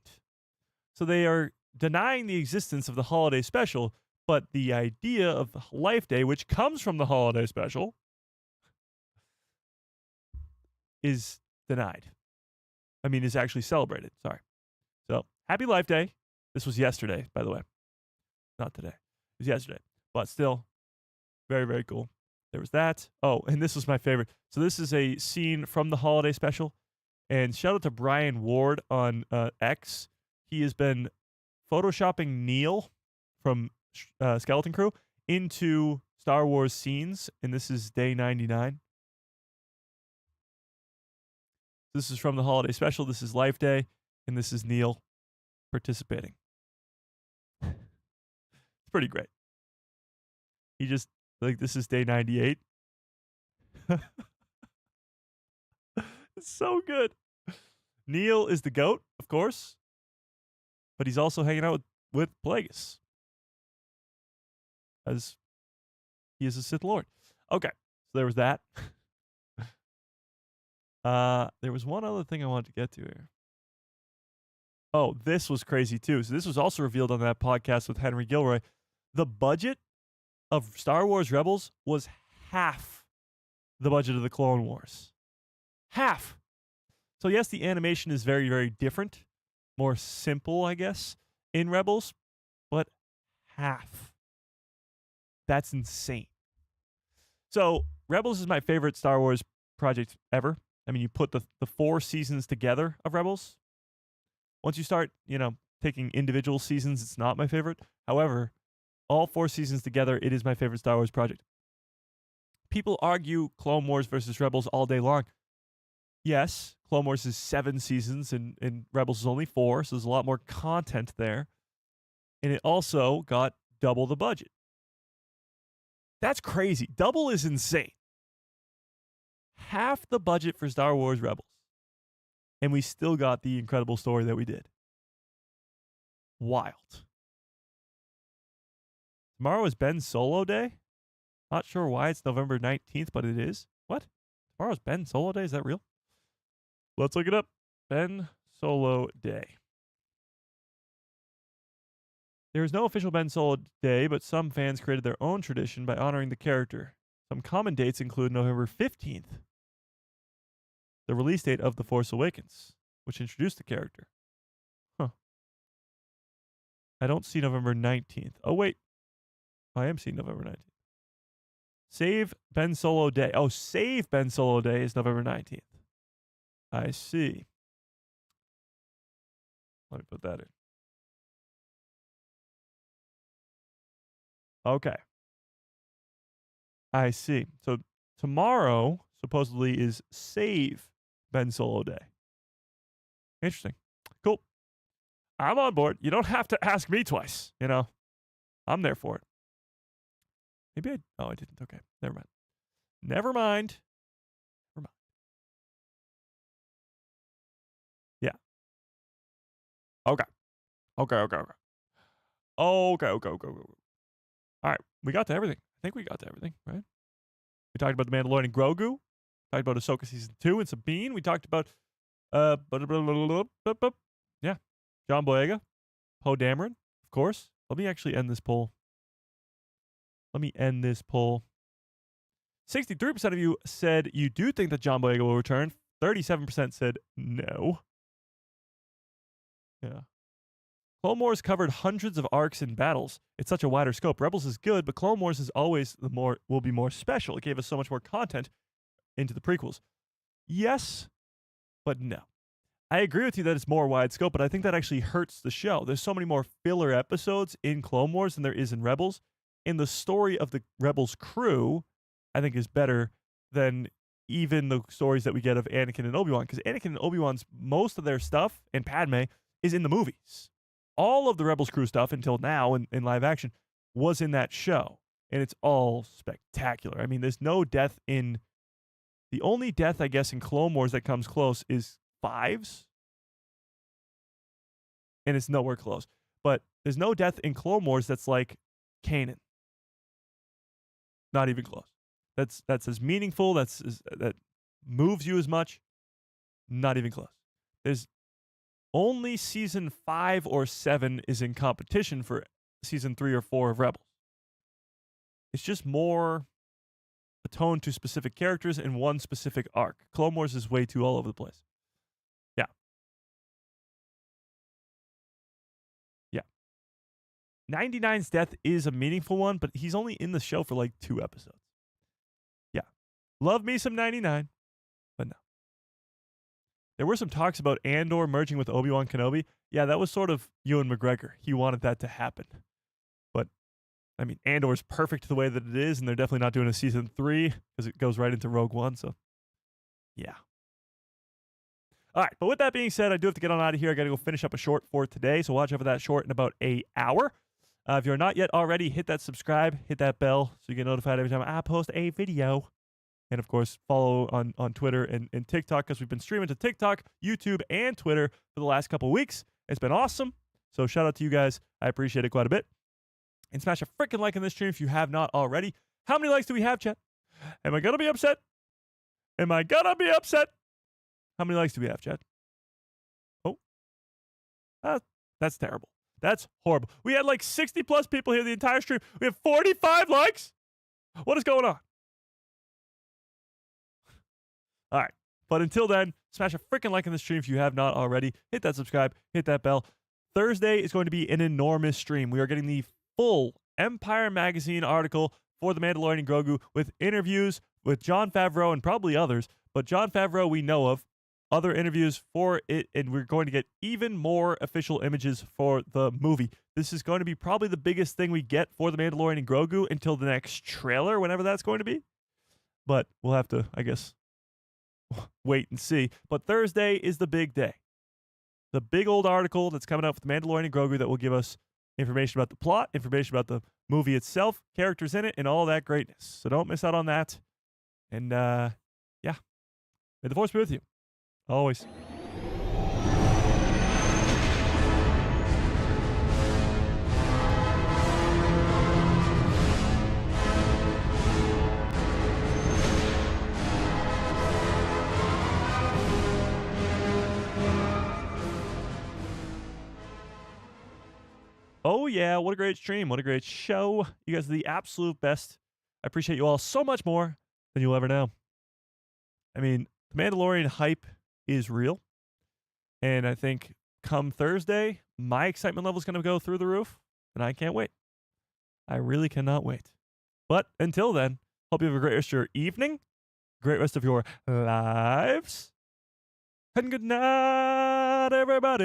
So they are denying the existence of the Holiday Special, but the idea of Life Day, which comes from the Holiday Special, is denied. Is actually celebrated. Sorry. So, happy Life Day. This was yesterday, by the way. Not today. It was yesterday. But still, very, very cool. There was that. Oh, and this was my favorite. So this is a scene from the Holiday Special. And shout out to Brian Ward on X. He has been photoshopping Neil from Skeleton Crew into Star Wars scenes. And this is day 99. This is from the Holiday Special. This is Life Day. And this is Neil participating. It's pretty great. He just, this is day 98. It's so good. Neil is the GOAT, of course, but he's also hanging out with Plagueis, as he is a Sith Lord. Okay, so there was that. There was one other thing I wanted to get to here. Oh, this was crazy too. So this was also revealed on that podcast with Henry Gilroy. The budget of Star Wars Rebels was half the budget of the Clone Wars. Half. So yes, the animation is very, very different. More simple, I guess, in Rebels, but half. That's insane. So Rebels is my favorite Star Wars project ever. I mean, you put the 4 seasons together of Rebels. Once you start, taking individual seasons, it's not my favorite. However, all 4 seasons together, it is my favorite Star Wars project. People argue Clone Wars versus Rebels all day long. Yes, Clone Wars is 7 seasons and Rebels is only 4, so there's a lot more content there. And it also got double the budget. That's crazy. Double is insane. Half the budget for Star Wars Rebels. And we still got the incredible story that we did. Wild. Tomorrow is Ben Solo Day. Not sure why it's November 19th, but it is. What? Tomorrow's Ben Solo Day? Is that real? Let's look it up. Ben Solo Day. There is no official Ben Solo Day, but some fans created their own tradition by honoring the character. Some common dates include November 15th, the release date of The Force Awakens, which introduced the character. Huh. I don't see November 19th. Oh, wait. I am seeing November 19th. Save Ben Solo Day. Oh, Save Ben Solo Day is November 19th. I see. Let me put that in. Okay. I see. So tomorrow supposedly is Save Ben Solo Day. Interesting. Cool. I'm on board. You don't have to ask me twice, I'm there for it. Maybe I didn't. Okay. Never mind. Never mind. Yeah. Okay. Okay. All right. We got to everything. I think we got to everything, right? We talked about the Mandalorian and Grogu. Talked about Ahsoka Season 2 and Sabine. We talked about, yeah, John Boyega, Poe Dameron, of course. Let me actually end this poll. 63% of you said you do think that John Boyega will return. 37% said no. Yeah. Clone Wars covered hundreds of arcs and battles. It's such a wider scope. Rebels is good, but Clone Wars is always will be more special. It gave us so much more content into the prequels. Yes, but no. I agree with you that it's more wide scope, but I think that actually hurts the show. There's so many more filler episodes in Clone Wars than there is in Rebels. And the story of the Rebels crew, I think, is better than even the stories that we get of Anakin and Obi-Wan. Because Anakin and Obi-Wan's, most of their stuff, and Padme, is in the movies. All of the Rebels crew stuff until now in live action was in that show. And it's all spectacular. I mean, there's no death in... The only death, I guess, in Clone Wars that comes close is Fives. And it's nowhere close. But there's no death in Clone Wars that's like Kanan. Not even close. That's as meaningful, that moves you as much. Not even close. There's only season 5 or 7 is in competition for season 3 or 4 of Rebels. It's just more attuned to specific characters in one specific arc. Clone Wars is way too all over the place. Yeah. 99's death is a meaningful one, but he's only in the show for like 2 episodes. Yeah. Love me some 99, but no. There were some talks about Andor merging with Obi-Wan Kenobi. Yeah, that was sort of Ewan McGregor. He wanted that to happen. But, I mean, Andor's perfect the way that it is, and they're definitely not doing a season 3 because it goes right into Rogue One, so yeah. All right, but with that being said, I do have to get on out of here. I got to go finish up a short for today, so watch out for that short in about an hour. If you're not yet already, hit that subscribe, hit that bell so you get notified every time I post a video. And of course, follow on Twitter and TikTok, because we've been streaming to TikTok, YouTube, and Twitter for the last couple weeks. It's been awesome. So shout out to you guys. I appreciate it quite a bit. And smash a freaking like on this stream if you have not already. How many likes do we have, chat? Am I going to be upset? Am I going to be upset? How many likes do we have, chat? Oh. That's terrible. That's horrible. We had like 60 plus people here the entire stream. We have 45 likes? What is going on? All right. But until then, smash a freaking like on the stream if you have not already. Hit that subscribe. Hit that bell. Thursday is going to be an enormous stream. We are getting the full Empire Magazine article for The Mandalorian and Grogu with interviews with Jon Favreau and probably others. But Jon Favreau we know of. Other interviews for it, and we're going to get even more official images for the movie. This is going to be probably the biggest thing we get for The Mandalorian and Grogu until the next trailer, whenever that's going to be. But we'll have to, I guess, wait and see. But Thursday is the big day. The big old article that's coming out with The Mandalorian and Grogu that will give us information about the plot, information about the movie itself, characters in it, and all that greatness. So don't miss out on that. And, yeah. May the Force be with you. Always. Oh, yeah. What a great stream. What a great show. You guys are the absolute best. I appreciate you all so much more than you'll ever know. I mean, the Mandalorian hype is real. And I think come Thursday, my excitement level is going to go through the roof. And I can't wait. I really cannot wait. But until then, hope you have a great rest of your evening, great rest of your lives. And good night, everybody.